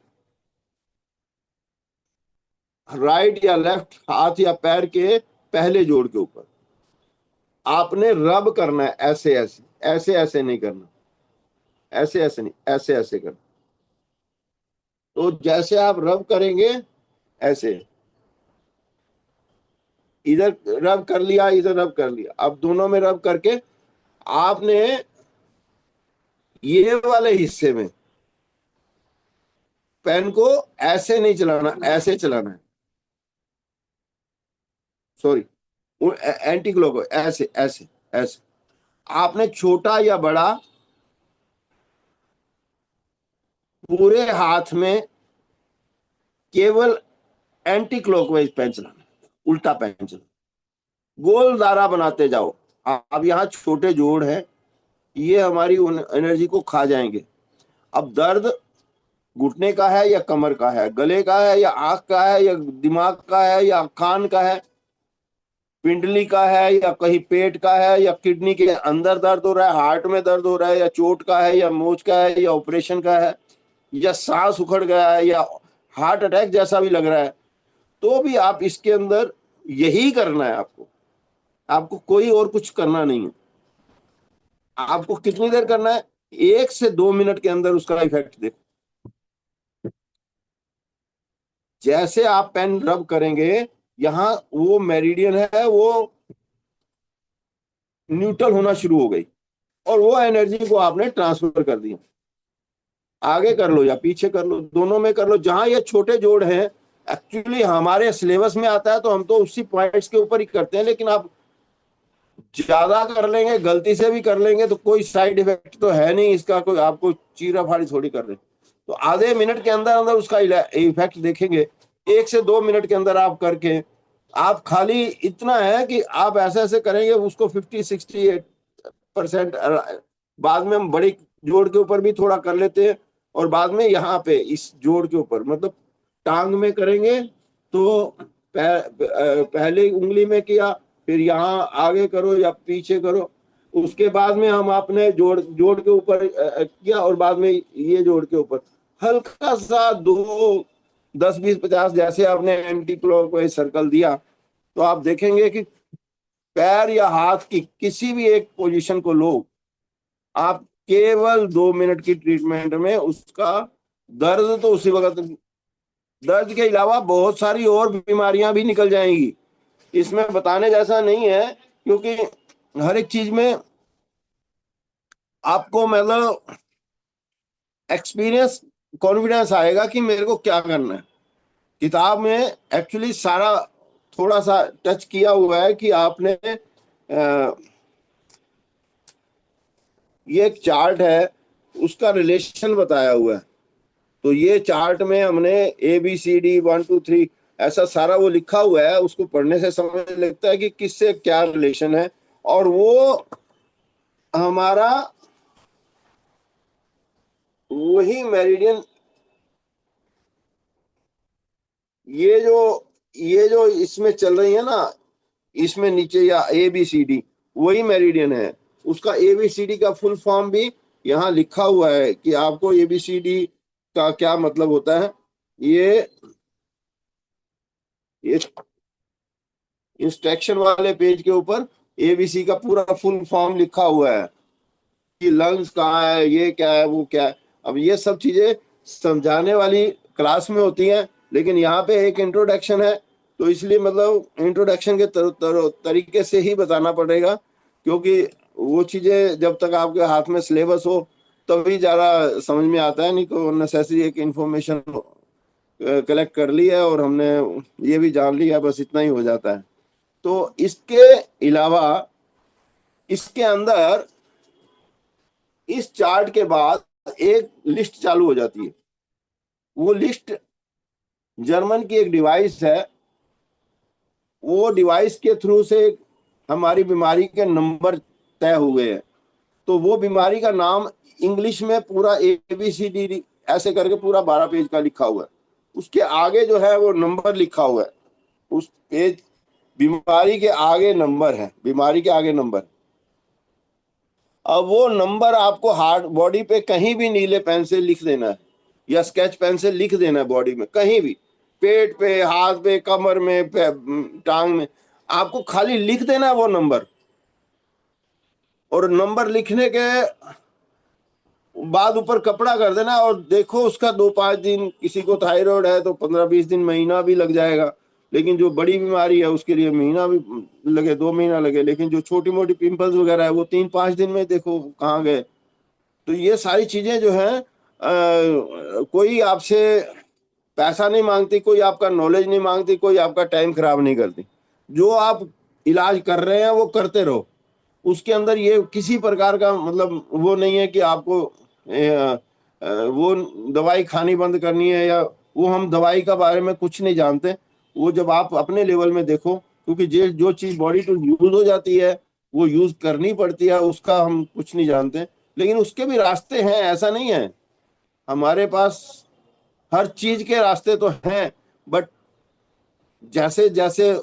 राइट या लेफ्ट हाथ या पैर के पहले जोड़ के ऊपर आपने रब करना है। ऐसे ऐसे ऐसे ऐसे नहीं करना, ऐसे ऐसे नहीं, ऐसे ऐसे करना। तो जैसे आप रब करेंगे, ऐसे इधर रब कर लिया, इधर रब कर लिया, अब दोनों में रब करके आपने ये वाले हिस्से में पेन को ऐसे नहीं चलाना, ऐसे चलाना है, सॉरी, एंटी क्लॉक, ऐसे ऐसे ऐसे। आपने छोटा या बड़ा पूरे हाथ में केवल एंटी क्लॉकवाइज पेन चलाना, उल्टा पेन चलाना, गोल दायरा बनाते जाओ। अब यहाँ छोटे जोड़ हैं, ये हमारी एनर्जी को खा जाएंगे। अब दर्द घुटने का है या कमर का है, गले का है या आंख का है या दिमाग का है या कान का है, पिंडली का है या कहीं पेट का है या किडनी के अंदर दर्द हो रहा है, हार्ट में दर्द हो रहा है, या चोट का है या मोच का है या ऑपरेशन का है, या सांस उखड़ गया है या हार्ट अटैक जैसा भी लग रहा है, तो भी आप इसके अंदर यही करना है आपको। आपको कोई और कुछ करना नहीं है। आपको कितनी देर करना है? 1 से 2 मिनट के अंदर उसका इफेक्ट देखो। जैसे आप पेन रब करेंगे, यहां वो मेरिडियन है वो न्यूट्रल होना शुरू हो गई और वो एनर्जी को आपने ट्रांसफर कर दिया। आगे कर लो या पीछे कर लो, दोनों में कर लो। जहां ये छोटे जोड़ हैं, एक्चुअली हमारे सिलेबस में आता है तो हम तो उसी पॉइंट्स के ऊपर ही करते हैं, लेकिन आप ज्यादा कर लेंगे, गलती से भी कर लेंगे तो कोई साइड इफेक्ट तो है नहीं इसका, कोई आपको चीरा फाड़ी थोड़ी कर रहे। तो आधे मिनट के अंदर अंदर उसका इफेक्ट देखेंगे। 1 से 2 मिनट के अंदर आप करके, आप खाली इतना है कि आप ऐसे ऐसे करेंगे उसको 50-68% बाद में हम बड़ी जोड़ के ऊपर भी थोड़ा कर लेते हैं, और बाद में यहाँ पे इस जोड़ के ऊपर मतलब टांग में करेंगे तो पहले उंगली में किया, फिर यहाँ आगे करो या पीछे करो, उसके बाद में हम आपने जोड़ के ऊपर किया, और बाद में ये जोड़ के ऊपर हल्का सा 10-20-50 जैसे आपने एंटी क्लॉकवाइज सर्कल दिया, तो आप देखेंगे कि पैर या हाथ की किसी भी एक पोजीशन को लो, आप केवल 2 मिनट की ट्रीटमेंट में उसका दर्द तो उसी वक्त, दर्द के अलावा बहुत सारी और बीमारियां भी निकल जाएंगी। इसमें बताने जैसा नहीं है, क्योंकि हर एक चीज में आपको मतलब एक्सपीरियंस, कॉन्फिडेंस आएगा कि मेरे को क्या करना है। किताब में एक्चुअली सारा थोड़ा सा टच किया हुआ है कि आपने ये एक चार्ट है, उसका रिलेशन बताया हुआ है। तो ये चार्ट में हमने ABCD 1 2 3 ऐसा सारा वो लिखा हुआ है, उसको पढ़ने से समझ लगता है कि किससे क्या रिलेशन है, और वो हमारा वही मेरिडियन, ये जो इसमें चल रही है ना, इसमें नीचे या ABCD वही मेरिडियन है। उसका ABCD का फुल फॉर्म भी यहाँ लिखा हुआ है कि आपको ABCD का क्या मतलब होता है। ये इंस्ट्रक्शन वाले पेज के ऊपर ABC का पूरा फुल फॉर्म लिखा हुआ है कि लंग्स कहाँ है, ये क्या है, वो क्या है। अब ये सब चीजें समझाने वाली क्लास में होती हैं, लेकिन यहाँ पे एक इंट्रोडक्शन है, तो इसलिए मतलब इंट्रोडक्शन के तरीके से ही बताना पड़ेगा, क्योंकि वो चीजें जब तक आपके हाथ में सिलेबस हो तभी ज्यादा समझ में आता है, नहीं तो नेसेसरी एक इंफॉर्मेशन कलेक्ट कर ली है और हमने ये भी जान लिया, बस इतना ही हो जाता है। तो इसके अलावा इसके अंदर इस चार्ट के बाद एक लिस्ट चालू हो जाती है। वो लिस्ट जर्मन की एक डिवाइस है, वो डिवाइस के थ्रू से हमारी बीमारी के नंबर तय हुए हैं। तो वो बीमारी का नाम इंग्लिश में पूरा ABCD ऐसे करके पूरा 12 पेज का लिखा हुआ है। उसके आगे जो है वो नंबर लिखा हुआ है, उस पेज बीमारी के आगे नंबर है, बीमारी के आगे नंबर। अब वो नंबर आपको हार्ड बॉडी पे कहीं भी नीले पेन से लिख देना है या स्केच पेन से लिख देना है, बॉडी में कहीं भी, पेट पे, हाथ पे, कमर में, टांग में, आपको खाली लिख देना है वो नंबर। और नंबर लिखने के बाद ऊपर कपड़ा कर देना, और देखो उसका 2-5 दिन, किसी को थायराइड है तो 15-20 दिन, महीना भी लग जाएगा। लेकिन जो बड़ी बीमारी है उसके लिए महीना भी लगे, 2 महीना लगे। लेकिन जो छोटी मोटी पिंपल्स वगैरह है वो 3-5 दिन में देखो कहाँ गए। तो ये सारी चीजें जो है कोई आपसे पैसा नहीं मांगती, कोई आपका नॉलेज नहीं मांगती, कोई आपका टाइम खराब नहीं करती। जो आप इलाज कर रहे हैं वो करते रहो। उसके अंदर ये किसी प्रकार का मतलब वो नहीं है कि आपको वो दवाई खानी बंद करनी है, या वो हम दवाई का बारे में कुछ नहीं जानते। वो जब आप अपने लेवल में देखो, क्योंकि जो चीज बॉडी टू यूज हो जाती है वो यूज करनी पड़ती है, उसका हम कुछ नहीं जानते। लेकिन उसके भी रास्ते हैं, ऐसा नहीं है। हमारे पास हर चीज के रास्ते तो हैं, बट जैसे जैसे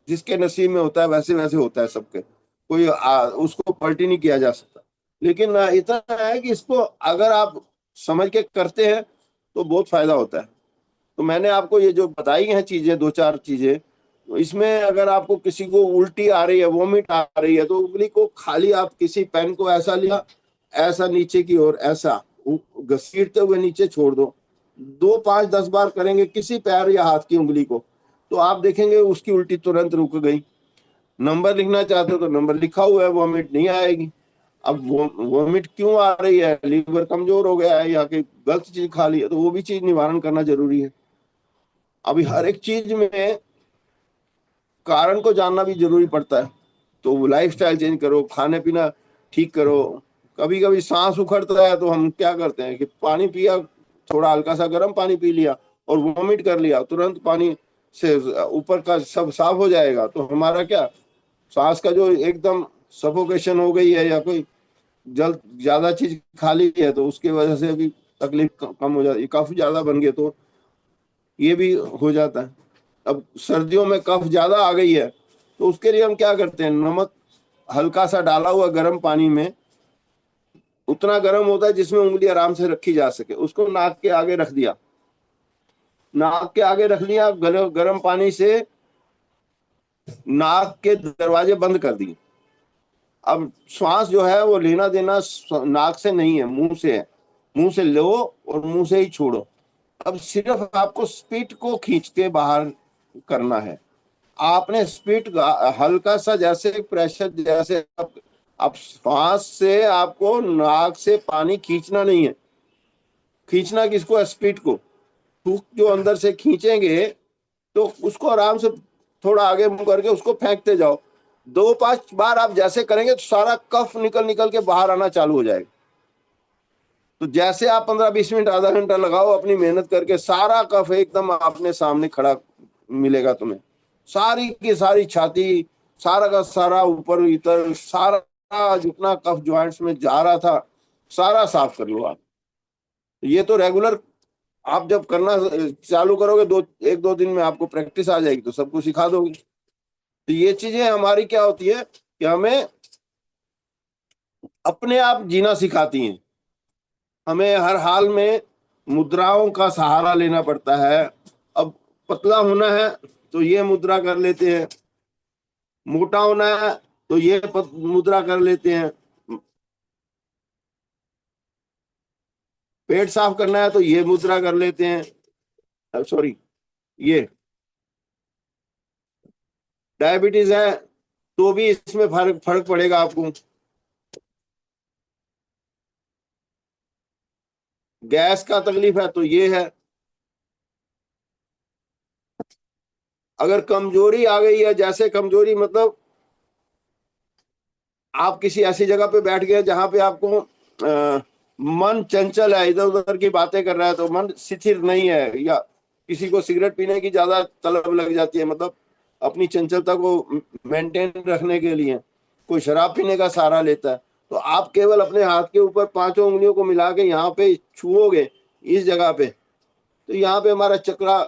जिसके नसीब में होता है वैसे वैसे होता है सबके, कोई उसको पलटी नहीं किया जा सकता। लेकिन इतना है कि इसको अगर आप समझ के करते हैं तो बहुत फायदा होता है। तो मैंने आपको ये जो बताई हैं चीजें, 2-4 चीजें, तो इसमें अगर आपको किसी को उल्टी आ रही है, वोमिट आ रही है, तो उंगली को खाली आप किसी पेन को ऐसा लिया, ऐसा नीचे की ओर ऐसा घसीटते हुए नीचे छोड़ दो। 2, 5, 10 बार करेंगे किसी पैर या हाथ की उंगली को, तो आप देखेंगे उसकी उल्टी तुरंत रुक गई। नंबर लिखना चाहते हो तो नंबर लिखा हुआ है, वोमिट नहीं आएगी। अब वोमिट क्यों आ रही है? लीवर कमजोर हो गया है या कि गलत चीज खा ली है, तो वो भी चीज निवारण करना जरूरी है। अभी हर एक चीज में कारण को जानना भी जरूरी पड़ता है। तो लाइफस्टाइल चेंज करो, खाने पीना ठीक करो। कभी कभी सांस उखड़ता है तो हम क्या करते हैं कि पानी पिया, थोड़ा हल्का सा गर्म पानी पी लिया और वोमिट कर लिया, तुरंत पानी से ऊपर का सब साफ हो जाएगा। तो हमारा क्या, सांस का जो एकदम सफोकेशन हो गई है या कोई जल ज्यादा चीज खा ली है तो उसके वजह से भी तकलीफ कम हो जाती है। कफ ज्यादा बन गए तो ये भी हो जाता है। अब सर्दियों में कफ ज्यादा आ गई है तो उसके लिए हम क्या करते हैं, नमक हल्का सा डाला हुआ गर्म पानी में, उतना गर्म होता है जिसमें उंगली आराम से रखी जा सके, उसको नाक के आगे रख दिया, नाक के आगे रख लिया, गर्म पानी से नाक के दरवाजे बंद कर दिए। अब श्वास जो है वो लेना देना नाक से नहीं है, मुंह से है। मुंह से लो और मुंह से ही छोड़ो। अब सिर्फ आपको स्पीट को खींच के बाहर करना है। आपने स्पीट हल्का सा जैसे प्रेशर, जैसे आप श्वास से आपको नाक से पानी खींचना नहीं है। खींचना किसको है? स्पीट को। थूक जो अंदर से खींचेंगे तो उसको आराम से थोड़ा आगे मुंह करके उसको फेंकते जाओ। 2-5 बार आप जैसे करेंगे तो सारा कफ निकल निकल के बाहर आना चालू हो जाएगा। तो जैसे आप 15-20 मिनट, आधा घंटा लगाओ अपनी मेहनत करके, सारा कफ एकदम आपने सामने खड़ा मिलेगा तुम्हें। सारी की सारी छाती, सारा का सारा ऊपर भीतर, सारा जितना कफ ज्वाइंट्स में जा रहा था सारा साफ कर लो आप। ये तो रेगुलर आप जब करना चालू करोगे, 1-2 दिन में आपको प्रैक्टिस आ जाएगी तो सबको सिखा दोगे। तो ये चीजें हमारी क्या होती है कि हमें अपने आप जीना सिखाती हैं। हमें हर हाल में मुद्राओं का सहारा लेना पड़ता है। अब पतला होना है तो ये मुद्रा कर लेते हैं, मोटा होना है तो ये मुद्रा कर लेते हैं, पेट साफ करना है तो ये मुद्रा कर लेते हैं, सॉरी ये डायबिटीज है तो भी इसमें फर्क फर्क पड़ेगा आपको। गैस का तकलीफ है तो ये है। अगर कमजोरी आ गई है, जैसे कमजोरी मतलब आप किसी ऐसी जगह पे बैठ गए जहां पे आपको मन चंचल है, इधर उधर की बातें कर रहा है, तो मन स्थिर नहीं है, या किसी को सिगरेट पीने की ज्यादा तलब लग जाती है, मतलब अपनी चंचलता को मेंटेन रखने के लिए कोई शराब पीने का सहारा लेता है, तो आप केवल अपने हाथ के ऊपर 5 उंगलियों को मिला के यहाँ पे छुओगे इस जगह पे, तो यहाँ पे हमारा चक्रा,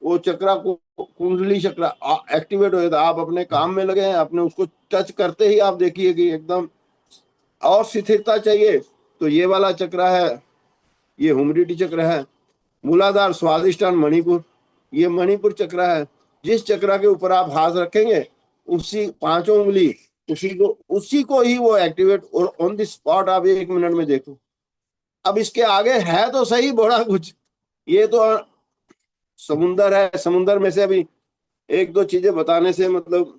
वो चक्रा को कुंडली चक्रा एक्टिवेट हो जाता है। आप अपने काम में लगे हैं, आपने उसको टच करते ही आप देखिए कि एकदम और स्थिरता चाहिए तो ये वाला चक्रा है, ये ह्यूमिडिटी चक्र है। मूलाधार स्वादिष्टान मणिपुर, ये मणिपुर चक्रा है। जिस चक्रा के ऊपर आप हाथ रखेंगे उसी 5 उंगली उसी को ही वो एक्टिवेट, और ऑन द स्पॉट आप 1 मिनट में देखो। अब इसके आगे है तो सही बड़ा कुछ, ये तो समुंदर है, समुंदर में से अभी 1-2 चीजें बताने से मतलब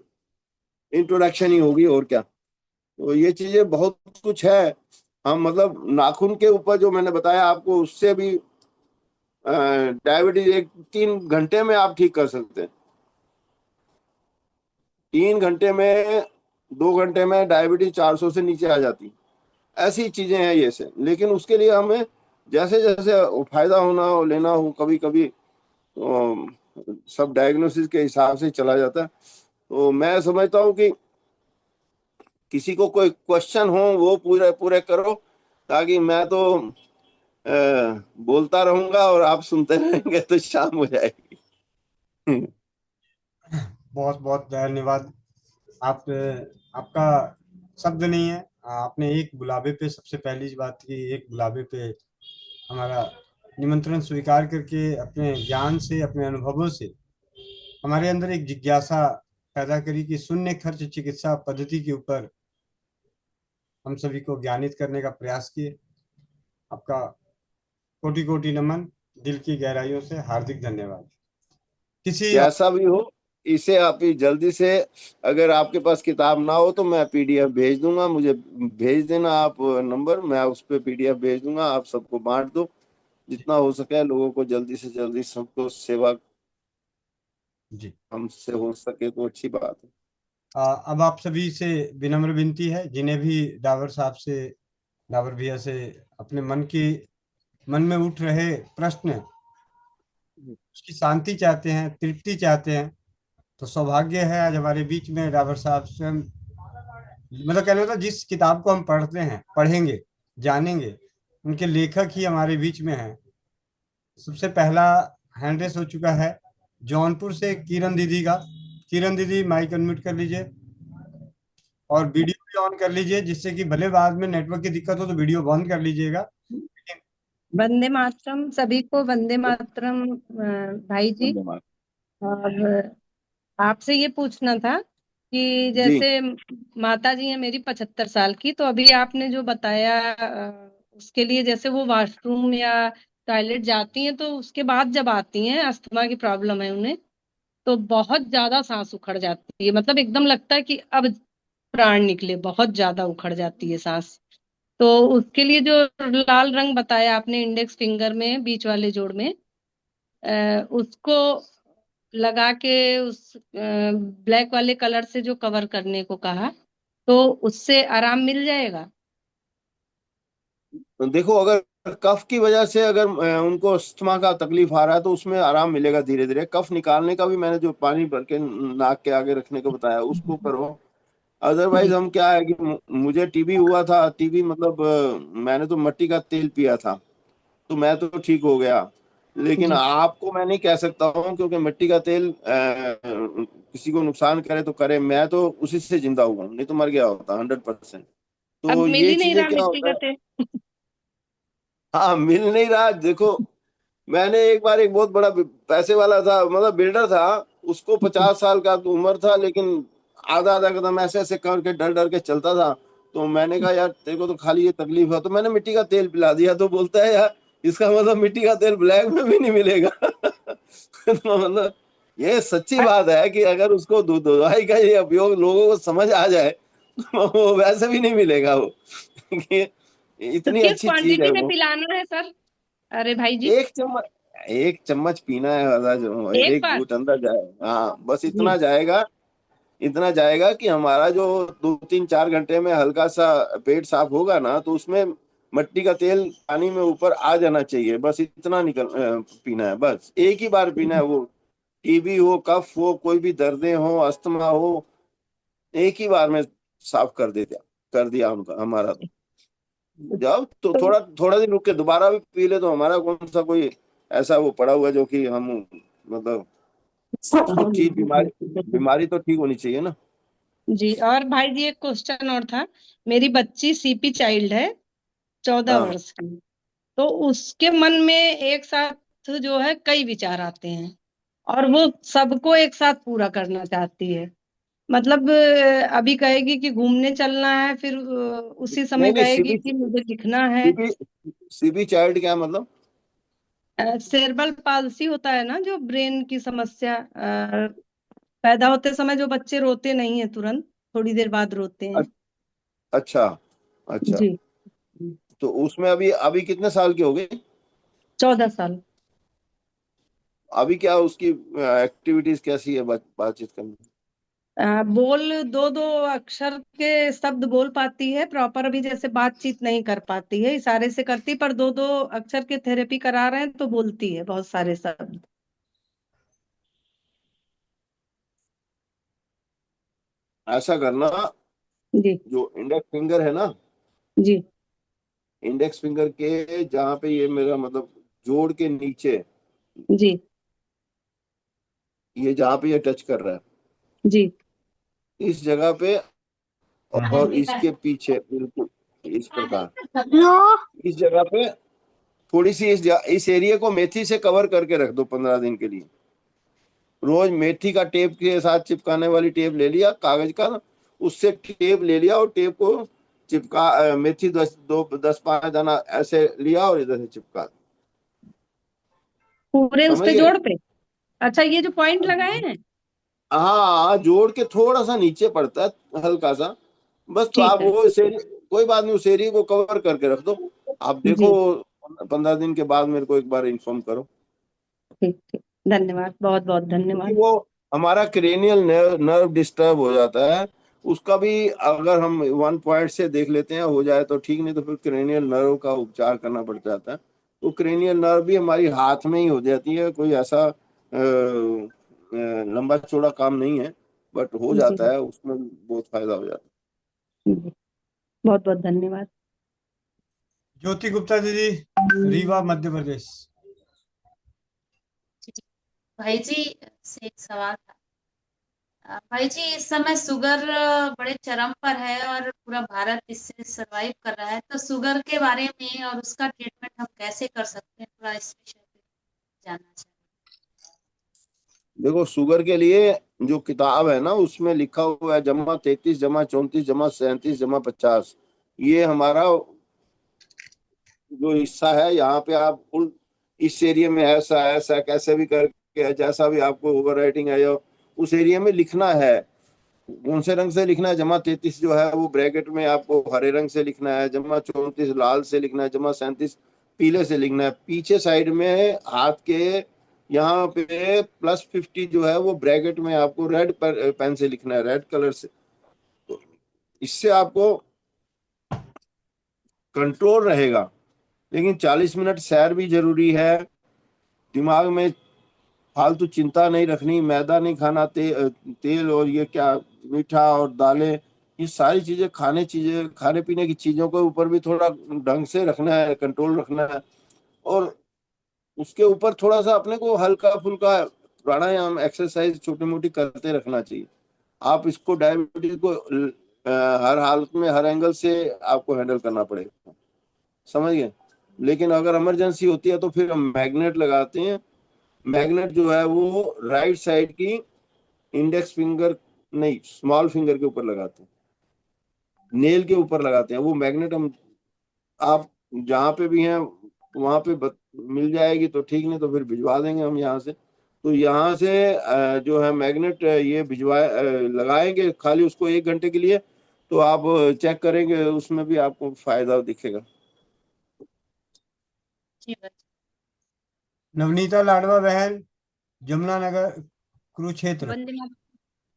इंट्रोडक्शन ही होगी और क्या। तो ये चीजें बहुत कुछ है। हम मतलब नाखून के ऊपर जो मैंने बताया आपको, उससे भी डायबिटीज 3 घंटे में आप ठीक कर सकते हैं। 3 घंटे में, 2 घंटे में डायबिटीज 400 से नीचे आ जाती, ऐसी चीजें हैं ये से। लेकिन उसके लिए हमें जैसे जैसे फायदा होना हो, लेना हो, कभी कभी सब डायग्नोसिस के हिसाब से चला जाता है। तो मैं समझता हूँ कि किसी को कोई क्वेश्चन हो वो पूरे पूरे करो, ताकि मैं तो बोलता रहूंगा और आप सुनते रहेंगे तो शाम हो जाएगी। बहुत बहुत धन्यवाद। आप आपका शब्द नहीं है। आपने एक बुलावे पे, सबसे पहली बात की, एक बुलावे पे हमारा निमंत्रण स्वीकार करके अपने ज्ञान से, अपने अनुभवों से हमारे अंदर एक जिज्ञासा पैदा करी कि शून्य खर्च चिकित्सा पद्धति के ऊपर हम सभी को ज्ञानित करने का प्रयास किए। आपका कोटि कोटि नमन, दिल की गहराइयों से हार्दिक धन्यवाद। किसी जैसा भी हो, इसे आप ही जल्दी से, अगर आपके पास किताब ना हो तो मैं पीडीएफ भेज दूंगा, मुझे भेज देना आप नंबर, मैं उस पर पीडीएफ भेज दूंगा, आप सबको बांट दो, जितना हो सके लोगों को जल्दी से जल्दी सबको सेवा जी, हमसे हो सके तो अच्छी बात है। अब आप सभी से विनम्र विनती है, जिन्हें भी डावर साहब से, डावर भैया से अपने मन में उठ रहे प्रश्न, उसकी शांति चाहते हैं, तृप्ति चाहते हैं, तो सौभाग्य है आज हमारे बीच में डावर साहब स्वयं, मतलब कहने का जिस किताब को हम पढ़ते हैं, पढ़ेंगे, जानेंगे, उनके लेखक ही हमारे बीच में हैं। सबसे पहला हैंड रेस हो चुका है जौनपुर से किरण दीदी का। किरण दीदी, माइक अनम्यूट कर लीजिए और वीडियो भी ऑन कर लीजिए, जिससे कि भले बाद में नेटवर्क की दिक्कत हो तो वीडियो बंद कर लीजिएगा। वंदे मातरम, सभी को वंदे मातरम। भाई जी, धन्यवाद और आपसे ये पूछना था कि जी। जैसे माता जी हैं मेरी 75 साल की, तो अभी आपने जो बताया उसके लिए जैसे वो वॉशरूम या टॉयलेट जाती हैं, तो उसके बाद जब आती हैं, अस्थमा की प्रॉब्लम है उन्हें, तो बहुत ज्यादा सांस उखड़ जाती है, मतलब एकदम लगता है कि अब प्राण निकले, बहुत ज्यादा उखड़ जाती है सांस। तो उसके लिए जो लाल रंग बताया आपने इंडेक्स फिंगर में बीच वाले जोड़ में, उसको लगा के उस ब्लैक वाले कलर से जो कवर करने को कहा, तो उससे आराम मिल जाएगा? तो देखो, अगर कफ की वजह से अगर उनको अस्थमा का तकलीफ आ रहा है तो उसमें आराम मिलेगा धीरे धीरे। कफ निकालने का भी मैंने जो पानी भर के नाक के आगे रखने को बताया उसको करो। अदरवाइज जी हम क्या है कि मुझे टीबी हुआ था, टीबी मतलब मैंने तो मिट्टी का तेल पिया था, तो मैं तो ठीक हो गया। लेकिन जी। आपको मैं नहीं कह सकता हूँ, क्योंकि मिट्टी का तेल किसी को नुकसान करे तो करे, मैं तो उसी से जिंदा हुआ हूँ, नहीं तो मर गया होता 100%। अब तो मिल ये ही नहीं चीजें रहा क्या मिट्टी होता का है, तेल। हाँ मिल नहीं रहा। देखो, मैंने एक बार एक बहुत बड़ा पैसे वाला था, मतलब बिल्डर था, उसको 50 साल का तो उम्र था, लेकिन आधा आधा कदम ऐसे ऐसे करके डर डर के चलता था। तो मैंने कहा यार तेरे को तो खाली ये तकलीफ है, तो मैंने मिट्टी का तेल पिला दिया। तो बोलता है यार इसका मतलब मिट्टी का तेल ब्लैक में भी नहीं मिलेगा। तो मतलब ये सच्ची बात है कि अगर उसको दवाई का ये उपयोग लोगों को समझ आ जाए तो वो वैसे भी नहीं मिलेगा वो। कि तो इतनी किस अच्छी चीज है क्वांटिटी में वो। पिलाना है सर? अरे भाई जी, 1 चम्मच, 1 चम्मच पीना है, वाला जो एक एक बार। घूंट अंदर जाए, हाँ बस जी। इतना जाएगा। इतना जाएगा कि हमारा जो 2 3 4 घंटे में हल्का सा पेट साफ होगा ना, तो उसमें मिट्टी का तेल पानी में ऊपर आ जाना चाहिए। बस इतना पीना है, बस एक ही बार पीना है। वो टीबी हो, कफ हो, कोई भी दर्दें हो, अस्थमा हो, एक ही बार में साफ कर दिया उनका हमारा। तो जब तो तो थोड़ा थोड़ा दिन रुक के दोबारा भी पी ले तो हमारा कौन सा कोई ऐसा वो पड़ा हुआ है जो कि हम, मतलब उसको चीज बीमारी बीमारी तो ठीक होनी चाहिए ना। जी, और भाई जी एक क्वेश्चन और था। मेरी बच्ची सीपी चाइल्ड है, 14 हाँ वर्ष की। तो उसके मन में एक साथ जो है कई विचार आते हैं, और वो सबको एक साथ पूरा करना चाहती है। मतलब अभी कहेगी कि घूमने चलना है, फिर उसी समय नहीं नहीं, कहेगी सीबी कि मुझे लिखना है। सीबी सीबी चाइल्ड क्या मतलब? सेरेब्रल पाल्सी होता है ना, जो ब्रेन की समस्या, पैदा होते समय जो बच्चे रोते नहीं है तुरंत, थोड़ी देर बाद रोते हैं। अ- अच्छा अच्छा। जी। तो उसमें अभी अभी कितने साल की हो गई? 14 साल। अभी क्या उसकी एक्टिविटीज कैसी है, बातचीत करने? बोल दो दो अक्षर के शब्द बोल पाती है प्रॉपर, अभी जैसे बातचीत नहीं कर पाती है, इशारे से करती, पर दो दो अक्षर के थेरेपी करा रहे हैं तो बोलती है बहुत सारे शब्द। ऐसा करना, जी। जो इंडेक्स फिंगर है ना, जी। इंडेक्स फिंगर के जहाँ पे ये मेरा मतलब जोड़ के नीचे, जी। ये जहाँ पे ये टच कर रहा है, जी। इस जगह पे और इसके पीछे बिल्कुल इस प्रकार, इस जगह पे थोड़ी सी इस एरिया को मेथी से कवर करके रख दो 15 दिन के लिए। रोज मेथी का टेप के साथ चिपकाने वाली टेप ले लिया, कागज का ना, उससे टेप ले लिया और टेप को चिपका, मेथी 10-5 दाना ऐसे लिया और इधर से चिपका। पूरे उस समझ पे गए? जोड़ पे? अच्छा, ये जो पॉइंट लगाए हैं? हाँ, जोड़ के थोड़ा सा नीचे पड़ता है, हल्का सा बस। तो ठीक आप है। वो उस कोई बात नहीं, उस एरिया को कवर करके रख दो। आप देखो, जी। 15 दिन के बाद मेरे को एक बार इन्फॉर्म करो। ठीक ठीक, धन्यवाद, बहुत बहुत क्योंकि धन्यवाद। वो हमारा क्रेनियल नर्व डिस्टर्ब हो जाता है, उसका भी अगर हम 1 पॉइंट से देख लेते हैं हो जाए तो ठीक, नहीं तो फिर क्रेनियल नर्व का उपचार करना पड़ जाता है। तो क्रेनियल नर्व भी हमारी हाथ में ही हो जाती है, कोई ऐसा लंबा चौड़ा काम नहीं है, बट हो जी जाता है, उसमें बहुत फायदा हो जाता जी, बहुत बहुत धन्यवाद। ज्योति गुप्ता दीदी, रीवा मध्य प्रदेश। भाई जी से एक सवाल था। भाई जी, इस समय शुगर बड़े चरम पर है और पूरा भारत इससे सरवाइव कर रहा है, तो शुगर के बारे में और उसका ट्रीटमेंट हम कैसे कर सकते हैं, थोड़ा इस विषय पे जानना चाहिए। है। देखो, शुगर के लिए जो किताब है ना, उसमें लिखा हुआ है जमा 33 जमा 34 जमा 37 जमा 50। ये हमारा जो हिस्सा है, यहाँ पे आप फुल इस एरिया में ऐसा ऐसा कैसे भी करके, जैसा भी आपको ओवर राइटिंग है, या उस एरिया में लिखना है। कौन से रंग से लिखना है? जमा 33 जो है वो ब्रैकेट में आपको हरे रंग से लिखना है, जमा 34 लाल से लिखना है, जमा 37 पीले से लिखना है। पीछे साइड में हाथ के यहाँ पे +50 जो है वो ब्रैकेट में आपको रेड पेन से लिखना है, रेड कलर से। तो इससे आपको कंट्रोल रहेगा। लेकिन 40 मिनट सैर भी जरूरी है। दिमाग में फालतू चिंता नहीं रखनी, मैदा नहीं खाना, तेल और ये क्या मीठा और दालें, ये सारी चीजें खाने पीने की चीजों के ऊपर भी थोड़ा ढंग से रखना है, कंट्रोल रखना है। और उसके ऊपर थोड़ा सा अपने को हल्का फुल्का प्राणायाम एक्सरसाइज छोटी मोटी करते रखना चाहिए। आप इसको डायबिटीज को हर हालत में हर एंगल से आपको हैंडल करना पड़ेगा, समझ गए? लेकिन अगर इमरजेंसी होती है तो फिर हम मैग्नेट लगाते हैं। मैग्नेट जो है वो राइट साइड की इंडेक्स फिंगर नहीं, स्मॉल फिंगर के ऊपर लगाते हैं, नेल के ऊपर लगाते हैं वो मैग्नेट। हम आप जहाँ पे भी हैं वहां पे मिल जाएगी तो ठीक, नहीं तो फिर भिजवा देंगे हम यहाँ से। तो यहाँ से जो है मैग्नेट ये भिजवा लगाएंगे, खाली उसको 1 घंटे के लिए। तो आप चेक करेंगे, उसमें भी आपको फायदा दिखेगा। जी भाई। नवनीता लाडवा बहन, जमुनानगर, कुरुक्षेत्र।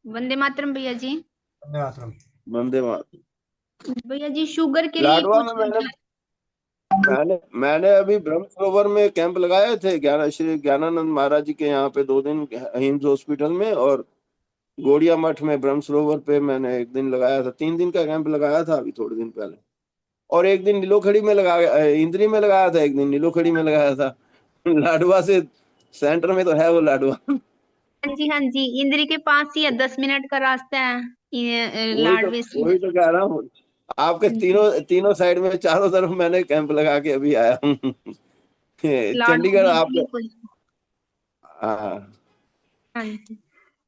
वंदे मातरम भैया जी। वंदे मातरम। वंदे मातरम। भैया जी, शुगर के लिए लाडवा में कुछ मैंने अभी ब्रह्म सरोवर में कैंप लगाए थे, श्री ज्ञानानंद महाराज जी के यहाँ पे 2 दिन एम्स हॉस्पिटल में, और गोड़िया मठ में ब्रह्म सरोवर पे मैंने 1 दिन लगाया था। 3 दिन का कैंप लगाया था अभी थोड़े दिन पहले। और 1 दिन नीलोखड़ी में लगाया, इंद्री में लगाया था, 1 दिन नीलोखड़ी में लगाया था। लाडवा से सेंटर में तो है वो लाडवा। हाँ जी, हाँ जी, इंद्री के पास ही है, 10 मिनट का रास्ता है लाडवे से। वही तो कह रहा हूँ, आपके तीनों तीनों साइड में चारों तरफ मैंने कैंप लगा के अभी आया हूँ। लाडवा चंडीगढ़ भी आपके। बिल्कुल। हाँ, हाँ जी।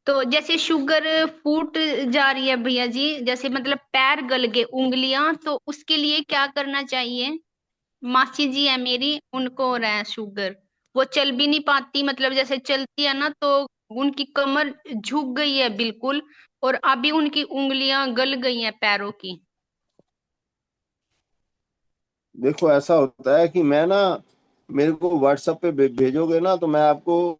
तो जैसे शुगर फूट जा रही है भैया जी, जैसे मतलब पैर गल गए, उंगलियां, तो उसके लिए क्या करना चाहिए? मासी जी है मेरी, उनको हो रहा है शुगर। वो चल भी नहीं पाती, मतलब जैसे चलती है ना तो उनकी कमर झुक गई है बिल्कुल, और अभी उनकी उंगलियां गल गई हैं पैरों की। देखो ऐसा होता है कि मैं ना, मेरे को व्हाट्सएप पे भेजोगे ना तो मैं आपको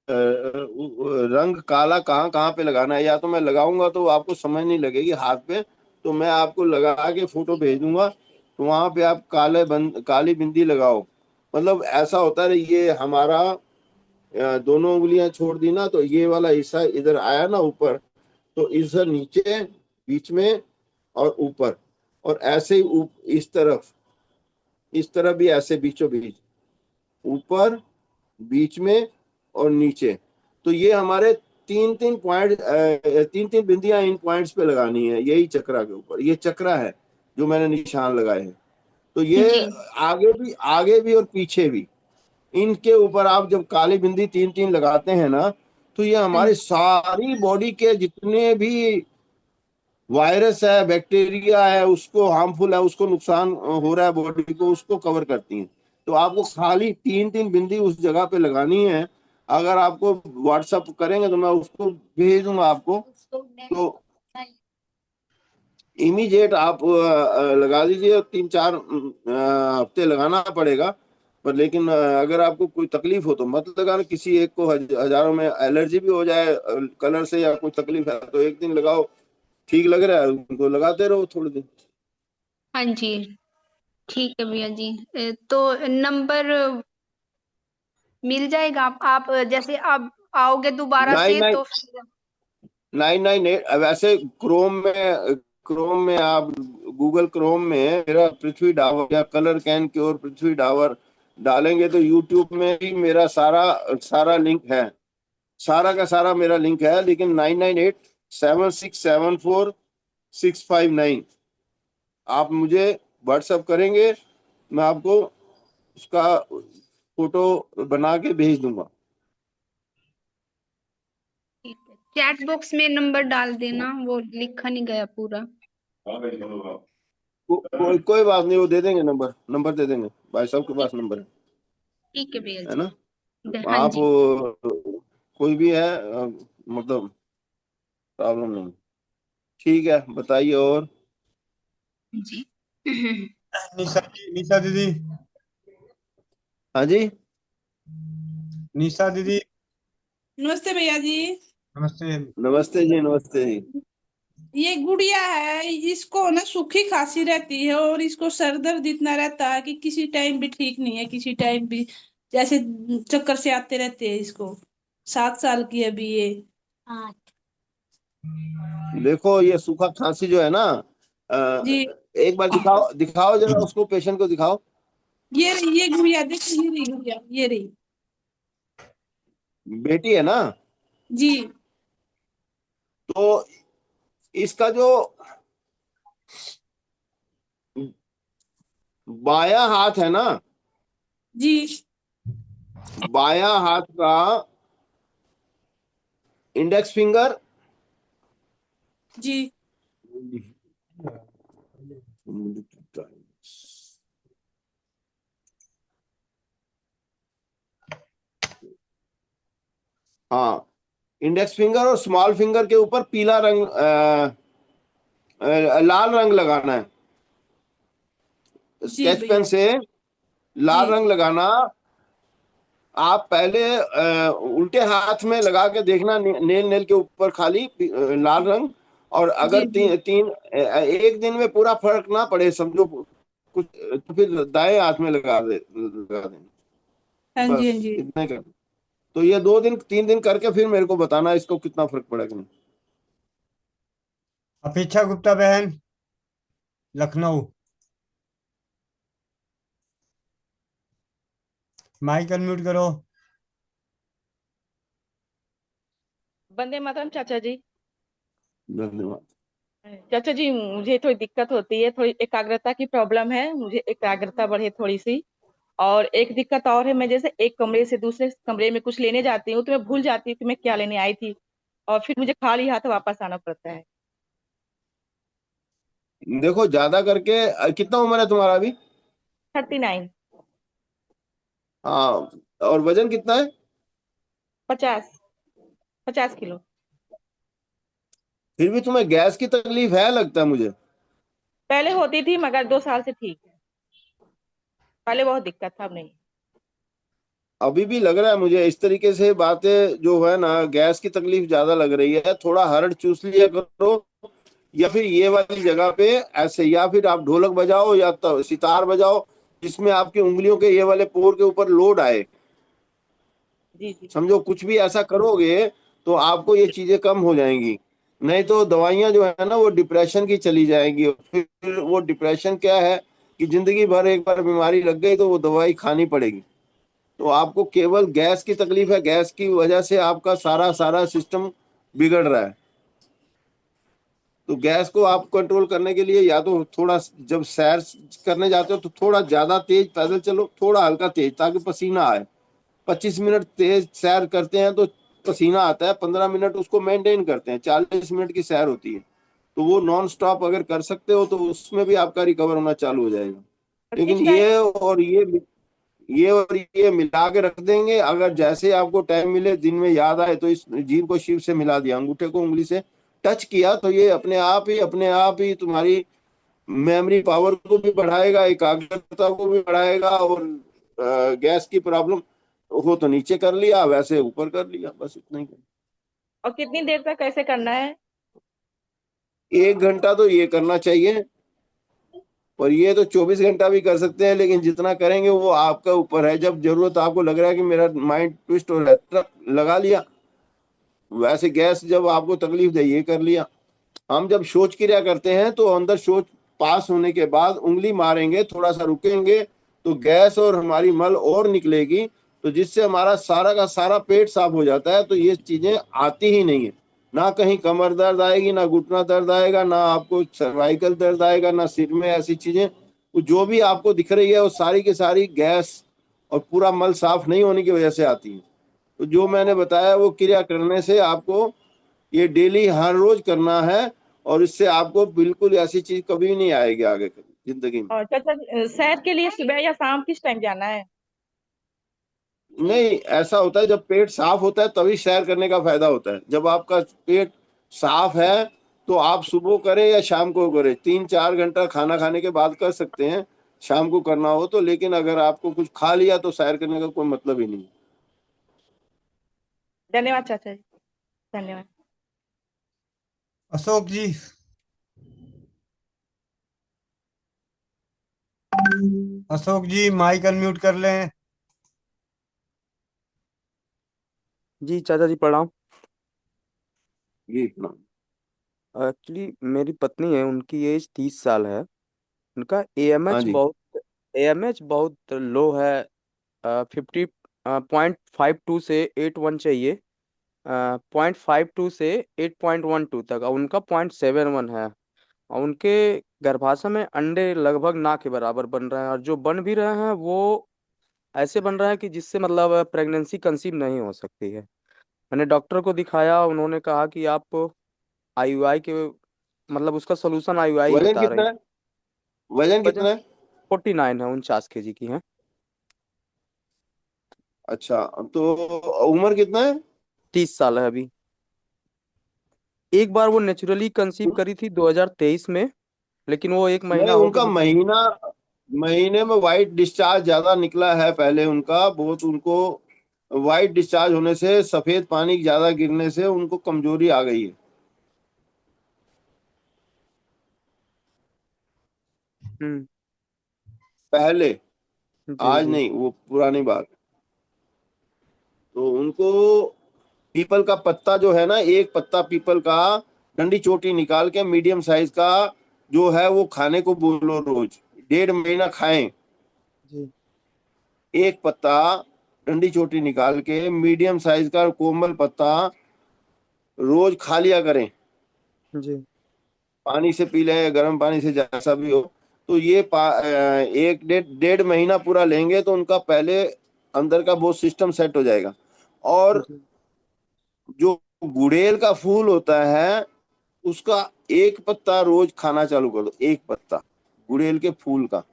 रंग काला कहाँ कहाँ पे लगाना है, या तो मैं लगाऊंगा तो आपको समझ नहीं लगेगी हाथ पे, तो मैं आपको लगा के फोटो भेज दूंगा। तो वहां पे आप काली बिंदी लगाओ। मतलब ऐसा होता है, ये हमारा दोनों उंगलियां छोड़ दी ना, तो ये वाला हिस्सा इधर आया ना ऊपर, तो इधर नीचे, बीच में और ऊपर, और ऐसे ही इस तरफ भी ऐसे बीचों बीच, ऊपर, बीच में और नीचे। तो ये हमारे तीन तीन पॉइंट, तीन तीन बिंदियां इन पॉइंट्स पे लगानी है, यही चक्रा के ऊपर, ये चक्रा है जो मैंने निशान लगाए हैं। तो ये जी आगे भी और पीछे भी, इनके ऊपर आप जब काली बिंदी तीन तीन लगाते हैं ना, तो ये हमारी सारी बॉडी के जितने भी वायरस है, बैक्टीरिया है, उसको हार्मफुल है, उसको नुकसान हो रहा है बॉडी को, उसको कवर करती हैं। तो आपको खाली तीन तीन बिंदी उस जगह पे लगानी है। अगर आपको व्हाट्सअप करेंगे तो मैं उसको भेज दूंगा आपको, तो इमीडिएट आप लगा दीजिए। 3-4 हफ्ते लगाना पड़ेगा, पर लेकिन अगर आपको कोई तकलीफ हो तो मत लगाना। किसी एक को हजारों में एलर्जी भी हो जाए कलर से या कोई तकलीफ है तो एक दिन लगाओ, ठीक लग रहा है उनको लगाते रहो थोड़े दिन। हाँ जी, ठीक है भैया जी। तो नंबर मिल जाएगा? आप जैसे आप आओगे दोबारा नाइन से नाइन तो फिर 998 वैसे क्रोम में आप गूगल क्रोम में मेरा पृथ्वी डावर या कलर कैन क्योर पृथ्वी डावर डालेंगे तो यूट्यूब में भी मेरा सारा लिंक है, सारा का सारा मेरा लिंक है। लेकिन 998-7674-659 आप मुझे व्हाट्सअप करेंगे, मैं आपको उसका फोटो बना के भेज दूंगा। ठीक है, चैट बॉक्स में नंबर डाल देना, वो लिखा नहीं गया पूरा। कोई बात नहीं, वो दे देंगे, नंबर दे देंगे, भाई साहब के पास नंबर ठीक है भैया है जी। ना। हाँ आप जी कोई भी है मतलब प्रॉब्लम नहीं। ठीक है, बताइए और। जी। निशा दीदी, हाँ जी, निशा दीदी, नमस्ते भैया जी। नमस्ते। नमस्ते जी, नमस्ते जी। ये गुड़िया है, इसको ना सूखी खांसी रहती है और इसको सर दर्द इतना रहता है कि किसी टाइम भी ठीक नहीं है, किसी टाइम भी जैसे चक्कर से आते रहते हैं इसको। 7 साल की है अभी ये। देखो ये सूखा खांसी जो है ना, जी एक बार दिखाओ दिखाओ जरा उसको, पेशेंट को दिखाओ। ये गुड़िया देखो, ये रही गुड़िया, ये रही। बेटी है ना? जी तो इसका जो बायां हाथ है ना, जी बायां हाथ का इंडेक्स फिंगर, जी हाँ, इंडेक्स फिंगर और स्मॉल फिंगर के ऊपर पीला रंग लाल रंग लगाना है, जी स्केच पेन भैया से लाल जी रंग लगाना। आप पहले उल्टे हाथ में लगा के देखना, नेल के ऊपर खाली लाल रंग। और अगर जी जी एक दिन में पूरा फर्क ना पड़े समझो कुछ, तो फिर दाएं हाथ में लगा देना, हाँ जी हाँ बस जी। इतना ही करना। तो ये 2-3 दिन करके फिर मेरे को बताना इसको कितना फर्क पड़ा कि नहीं। अपेक्षा गुप्ता बहन, लखनऊ। माइक अनम्यूट करो। वंदे मातरम चाचा जी। धन्यवाद। चाचा जी मुझे थोड़ी दिक्कत होती है, थोड़ी एकाग्रता की प्रॉब्लम है, मुझे एकाग्रता बढ़े थोड़ी सी। और एक दिक्कत और है, मैं जैसे एक कमरे से दूसरे कमरे में कुछ लेने जाती हूँ तो मैं भूल जाती हूँ कि मैं क्या लेने आई थी, और फिर मुझे खाली हाथ वापस आना पड़ता है। देखो ज्यादा करके कितना उम्र है तुम्हारा अभी? 39। हाँ, और वजन कितना है? 50 किलो। फिर भी तुम्हें गैस की तकलीफ है लगता है मुझे। पहले होती थी मगर 2 साल से ठीक है, पहले बहुत दिक्कत था, अब नहीं। अभी भी लग रहा है मुझे इस तरीके से बातें जो है ना, गैस की तकलीफ ज्यादा लग रही है। थोड़ा हरड़ चूस लिया करो, या फिर ये वाली जगह पे ऐसे, या फिर आप ढोलक बजाओ या तो सितार बजाओ, जिसमें आपकी उंगलियों के ये वाले पोर के ऊपर लोड आए। जी जी। समझो कुछ भी ऐसा करोगे तो आपको ये चीजें कम हो जाएंगी। नहीं तो दवाइयां जो है ना वो डिप्रेशन की चली जाएंगी, फिर वो डिप्रेशन क्या है कि जिंदगी भर एक बार बीमारी लग गई तो वो दवाई खानी पड़ेगी। तो आपको केवल गैस की तकलीफ है, गैस की वजह से आपका सारा सारा सिस्टम बिगड़ रहा है। तो गैस को आप कंट्रोल करने के लिए या तो थोड़ा, जब सैर करने जाते हो तो थोड़ा ज्यादा तेज पैदल चलो, थोड़ा हल्का तेज, ताकि पसीना आए। 25 मिनट तेज सैर करते हैं तो पसीना आता है, 15 मिनट उसको मेंटेन करते हैं, 40 मिनट की सैर होती है। तो वो नॉन स्टॉप अगर कर सकते हो तो उसमें भी आपका रिकवर होना चालू हो जाएगा। और लेकिन किस टाइम? ये मिला के रख देंगे। अगर जैसे आपको टाइम मिले, दिन में याद आए, तो इस जीव को शिव से मिला दिया, अंगूठे को उंगली से टच किया, तो ये अपने आप ही तुम्हारी मेमोरी पावर को भी बढ़ाएगा, एकाग्रता को भी बढ़ाएगा, और गैस की प्रॉब्लम हो तो नीचे कर लिया, वैसे ऊपर कर लिया, बस इतना ही। और कितनी देर तक कैसे करना है? 1 घंटा तो ये करना चाहिए, और ये तो 24 घंटा भी कर सकते हैं, लेकिन जितना करेंगे वो आपका ऊपर है। जब जरूरत आपको लग रहा है कि मेरा माइंड ट्विस्ट हो रहा है, तब लगा लिया। वैसे गैस जब आपको तकलीफ दे, ये कर लिया। हम जब शौच क्रिया करते हैं तो अंदर शौच पास होने के बाद उंगली मारेंगे, थोड़ा सा रुकेंगे, तो गैस और हमारी मल और निकलेगी, तो जिससे हमारा सारा का सारा पेट साफ हो जाता है। तो ये चीजें आती ही नहीं है, ना कहीं कमर दर्द आएगी, ना घुटना दर्द आएगा, ना आपको सर्वाइकल दर्द आएगा, ना सिर में ऐसी चीजें। वो जो भी आपको दिख रही है वो सारी की सारी गैस और पूरा मल साफ नहीं होने की वजह से आती है। तो जो मैंने बताया वो क्रिया करने से आपको ये डेली हर रोज करना है, और इससे आपको बिल्कुल ऐसी चीज कभी नहीं आएगी आगे कभी जिंदगी में। और चाचा, सैर के लिए सुबह या शाम किस टाइम जाना है? नहीं, ऐसा होता है जब पेट साफ होता है तभी सैर करने का फायदा होता है। जब आपका पेट साफ है तो आप सुबह करें या शाम को करें, 3-4 घंटा खाना खाने के बाद कर सकते हैं, शाम को करना हो तो। लेकिन अगर आपको कुछ खा लिया तो सैर करने का कोई मतलब ही नहीं। धन्यवाद चाचा जी, धन्यवाद। अशोक जी। अशोक जी माइक अनम्यूट कर लें। जी चाचा जी प्रणाम। जी प्रणाम। एक्चुअली मेरी पत्नी है, उनकी एज 30 साल है। उनका हाँ एएमएच जी। बहुत लो है। 50.52 से 81 चाहिए। 0.52 से 8.12 तक, और उनका 0.71 है। और उनके गर्भाशय में अंडे लगभग ना के बराबर बन रहे हैं, और जो बन भी रहे हैं वो ऐसे बन रहे हैं कि जिससे मतलब प्रेगनेंसी कंसीव नहीं हो सकती है। मैंने डॉक्टर को दिखाया, उन्होंने कहा कि आप आईयूआई के मतलब उसका सोल्यूशन आईयूआई ही वजन बता रही। कितना है? वजन वजन कितना है? 49 है, 49 kg की है। अच्छा, तो उम्र कितना है? 30 साल है अभी। एक बार वो नेचुरली कंसीव करी थी 2023 में, लेकिन वो 1 महीना नहीं, हो उनका गया। महीने में वाइट डिस्चार्ज ज्यादा निकला है पहले उनका बहुत। उनको वाइट डिस्चार्ज होने से, सफेद पानी ज्यादा गिरने से उनको कमजोरी आ गई है हम्म। पहले। जी आज जी। नहीं, वो पुरानी बात। तो उनको पीपल का पत्ता जो है ना, एक पत्ता पीपल का डंडी चोटी निकाल के मीडियम साइज का जो है वो खाने को बोलो रोज। 1.5 महीना खाएं। जी एक पत्ता डंडी चोटी निकाल के मीडियम साइज का कोमल पत्ता रोज खा लिया करें। जी पानी से पी लें, गर्म पानी से, जैसा भी हो। तो ये 1.5 महीना पूरा लेंगे तो उनका पहले अंदर का वो सिस्टम सेट हो जाएगा। और जी जो गुड़ेल का फूल होता है उसका एक पत्ता रोज खाना चालू कर दो, एक पत्ता गुड़ेल के फूल का।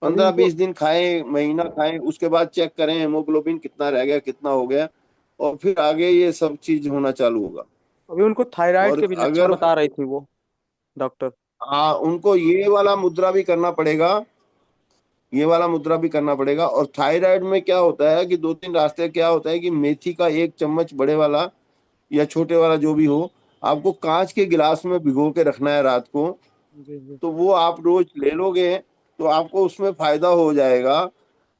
अभी 15-20 दिन खाएं, महीना खाएं, उसके बाद चेक करें हेमोग्लोबिन कितना रह गया, कितना हो गया, और फिर आगे ये सब चीज होना चालू होगा। उनको थायराइड और के भी लक्षण अगर, बता रही थी वो डॉक्टर। हाँ, उनको ये वाला मुद्रा भी करना पड़ेगा, ये वाला मुद्रा भी करना पड़ेगा। और थायराइड में क्या होता है कि 2-3 रास्ते, क्या होता है कि मेथी का 1 चम्मच बड़े वाला या छोटे वाला जो भी हो, आपको कांच के गिलास में भिगो के रखना है रात को। जी जी। तो वो आप रोज ले लोगे तो आपको उसमें फायदा हो जाएगा।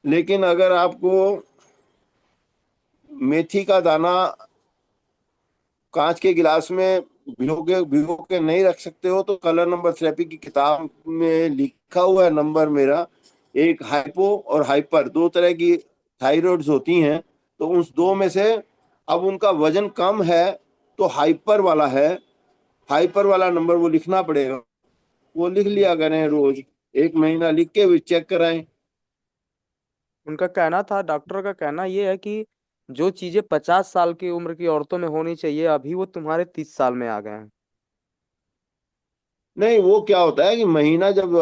लेकिन अगर आपको मेथी का दाना कांच के गिलास में भिगो के नहीं रख सकते हो, तो कलर नंबर थेरेपी की किताब में लिखा हुआ है नंबर मेरा, एक हाइपो और हाइपर, दो तरह की थायराइड्स होती हैं। तो उस दो में से अब उनका वजन कम है तो हाइपर वाला है, हाइपर वाला नंबर वो लिखना पड़ेगा, वो लिख लिया करें, रोज 1 महीना लिख के भी चेक कराएं। उनका कहना था, डॉक्टर का कहना ये है कि जो चीजें 50 साल की उम्र की औरतों में होनी चाहिए अभी वो तुम्हारे 30 साल में आ गए हैं। नहीं, वो क्या होता है कि महीना जब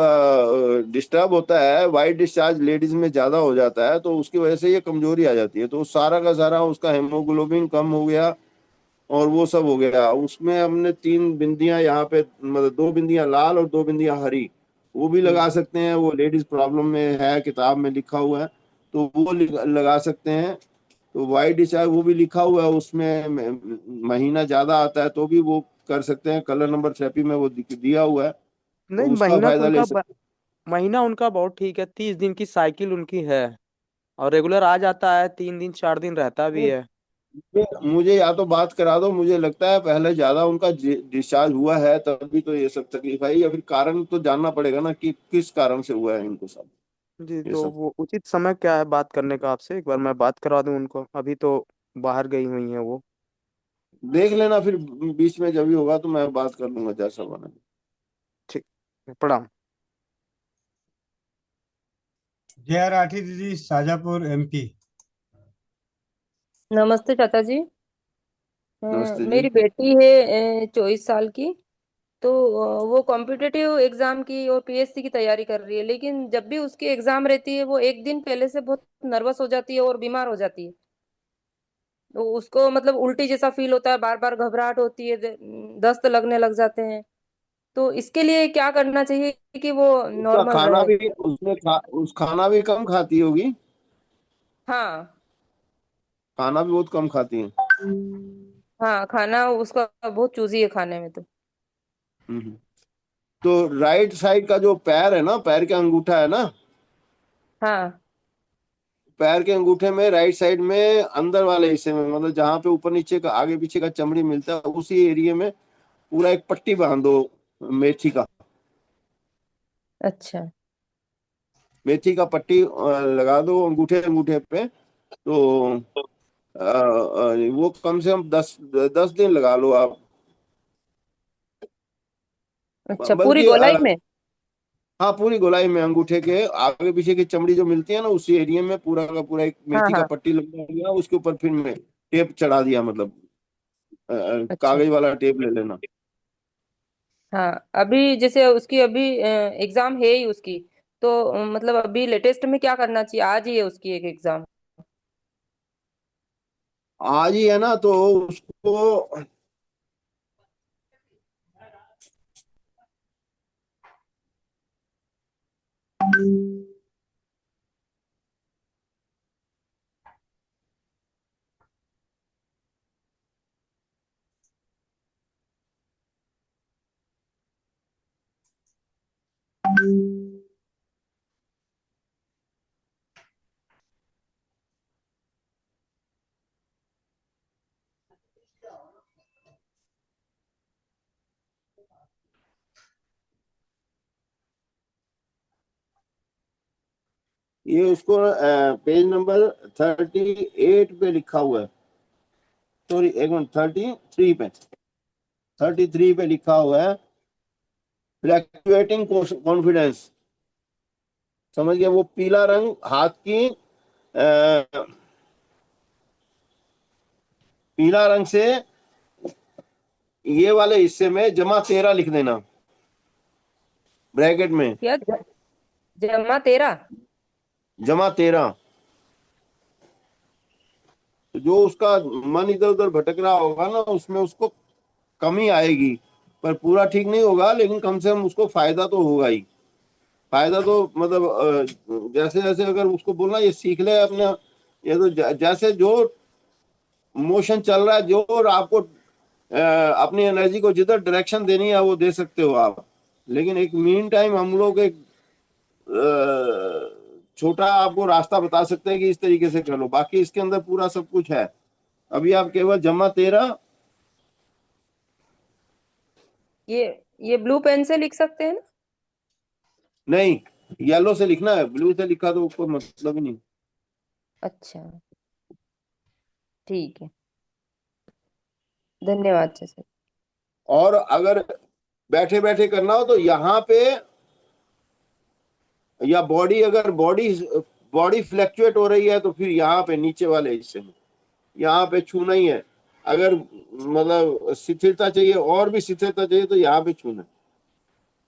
डिस्टर्ब होता है, वाइट डिस्चार्ज लेडीज में ज्यादा हो जाता है, तो उसकी वजह से ये कमजोरी आ जाती है, तो सारा का सारा उसका हेमोग्लोबिन कम हो गया और वो सब हो गया। उसमें हमने 3 बिंदियां यहाँ पे, मतलब 2 बिंदियां लाल और 2 बिंदियां हरी, वो भी लगा सकते हैं। वो लेडीज प्रॉब्लम में है, किताब में लिखा हुआ है, तो वो लगा सकते हैं। तो वाइट डिस्चार्ज वो भी लिखा हुआ है उसमें, महीना ज्यादा आता है तो भी वो कर सकते हैं। कलर नंबर थेरेपी में वो दिया हुआ है, नहीं, तो उसका महीना तो फायदा ले उनका सकते महीना उनका बहुत ठीक है, 30 दिन की साइकिल उनकी है और रेगुलर आ जाता है, 3 दिन 4 दिन रहता भी हैं। है। मुझे या तो बात करा दो, मुझे लगता है पहले ज्यादा उनका डिस्चार्ज हुआ है तभी तो ये सब तकलीफ है, या फिर कारण तो जानना पड़ेगा ना कि किस कारण से हुआ है इनको सब जी, ये तो सब। वो उचित समय क्या है बात करने का आपसे, एक बार मैं बात करा दूं उनको, अभी तो बाहर गई हुई है वो। देख लेना फिर, बीच में जब भी होगा तो मैं बात कर लूंगा जैसा बना। ठीक है, प्रणाम। जया राठी दीदी, शाजापुर MP। नमस्ते चाचा जी। नमस्ते जी। मेरी बेटी है 24 साल की। तो वो कॉम्पिटिटिव एग्जाम की और PSC की तैयारी कर रही है, लेकिन जब भी उसकी एग्जाम रहती है वो एक दिन पहले से बहुत नर्वस हो जाती है और बीमार हो जाती है। तो उसको मतलब उल्टी जैसा फील होता है, बार बार घबराहट होती है, दस्त लगने लग जाते हैं। तो इसके लिए क्या करना चाहिए कि वो उसका नॉर्मल खाना रहे? भी उस खाना भी कम खाती होगी, हाँ। खाना भी बहुत कम खाती है। हाँ, खाना उसका बहुत चूजी है खाने में तो। हम्म। तो राइट साइड का जो पैर है ना, पैर के अंगूठा है ना, हाँ। पैर के अंगूठे में राइट साइड में अंदर वाले हिस्से में, मतलब जहां पे ऊपर नीचे का आगे पीछे का चमड़ी मिलता है, उसी एरिया में पूरा एक पट्टी बांध दो मेथी का। अच्छा। मेथी का पट्टी लगा दो अंगूठे अंगूठे पे। तो वो कम से कम 10 10 दिन लगा लो आप। अच्छा, पूरी बल्कि गोलाई में? हाँ, पूरी गोलाई में अंगूठे के आगे पीछे की चमड़ी जो मिलती है ना, उसी एरिया में पूरा का पूरा एक हाँ मेथी का हाँ। पट्टी लगा दिया, उसके ऊपर फिर मैं टेप चढ़ा दिया, मतलब अच्छा। कागज वाला टेप ले लेना। हाँ, अभी जैसे उसकी अभी एग्जाम है ही उसकी। तो मतलब अभी लेटेस्ट में क्या करना चाहिए? आज ही है उसकी एक एग्जाम। आज ही है ना, तो उसको ये उसको पेज नंबर 38 पे लिखा हुआ है, सॉरी एक मिनट, 33 पे, 33 पे लिखा हुआ है फ्लैक्चुएटिंग कॉन्फिडेंस। समझ गया? वो पीला रंग हाथ की पीला रंग से ये वाले हिस्से में जमा 13 लिख देना, ब्रैकेट में क्या जमा 13? जमा 13। तो जो उसका मन इधर उधर भटक रहा होगा ना, उसमें उसको कमी आएगी, पर पूरा ठीक नहीं होगा, लेकिन कम से कम उसको फायदा तो होगा ही। फायदा तो मतलब जैसे जैसे अगर उसको बोलना ये सीख ले अपने, ये तो जैसे जो मोशन चल रहा है, जो आपको अपनी एनर्जी को जिधर डायरेक्शन देनी है वो दे सकते हो आप। लेकिन एक मीन टाइम हम लोग एक छोटा आपको रास्ता बता सकते हैं कि इस तरीके से कर लो, बाकी इसके अंदर पूरा सब कुछ है। अभी आप केवल जमा 13। ये ये ब्लू पेन से लिख सकते हैं ना? नहीं, येलो से लिखना है, ब्लू से लिखा तो कोई मतलब ही नहीं। अच्छा ठीक है, धन्यवाद सर। और अगर बैठे बैठे करना हो तो यहाँ पे, या बॉडी, अगर बॉडी फ्लैक्चुएट हो रही है तो फिर यहाँ पे नीचे वाले हिस्से में, यहाँ पे छूना ही है। अगर मतलब शिथिलता चाहिए, और भी शिथिलता चाहिए, तो यहाँ पे छूना है।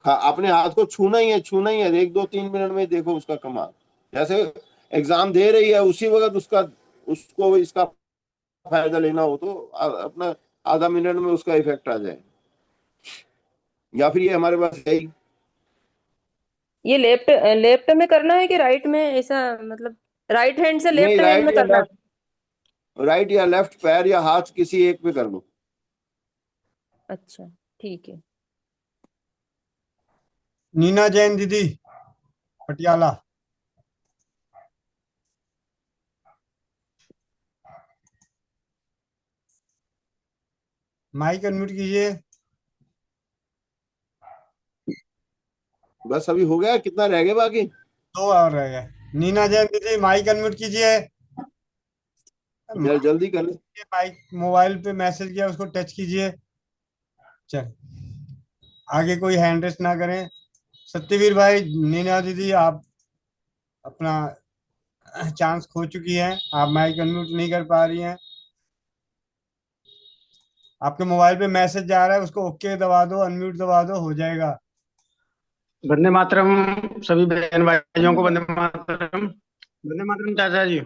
अपने हाथ को छूना ही है, छूना ही है। 1 2 3 मिनट में देखो उसका कमाल। जैसे एग्जाम दे रही है उसी वक्त उसको इसका फायदा लेना हो तो अपना आधा मिनट में उसका इफेक्ट आ जाए। या फिर ये हमारे पास है ही। ये लेफ्ट लेफ्ट में करना है कि राइट में, ऐसा मतलब राइट हैंड से नहीं, लेफ्ट हैंड में करना है? राइट या लेफ्ट पैर या हाथ किसी एक पे कर लो। अच्छा ठीक है। नीना जैन दीदी, पटियाला। माइक अनम्यूट कीजिए। बस अभी हो गया, कितना रह गया बाकी? 2 और रह गए। नीना जैन दीदी, माइक अनम्यूट कीजिए। जल्दी कर ले। माइक मोबाइल पे मैसेज किया, उसको टच कीजिए। चल, आगे कोई हैंड रेस ना करें। सत्यवीर भाई, नीना दीदी, आप अपना चांस खो चुकी हैं, आप माइक अनम्यूट नहीं कर पा रही हैं। आपके मोबाइल पे मैसेज जा रहा है, उसको ओके दबा दो, अनम्यूट दबा दो, हो जाएगा। वंदे मातरम सभी बहन भाइयों को, वंदे मातरम। वंदे मातरम चाचा जी।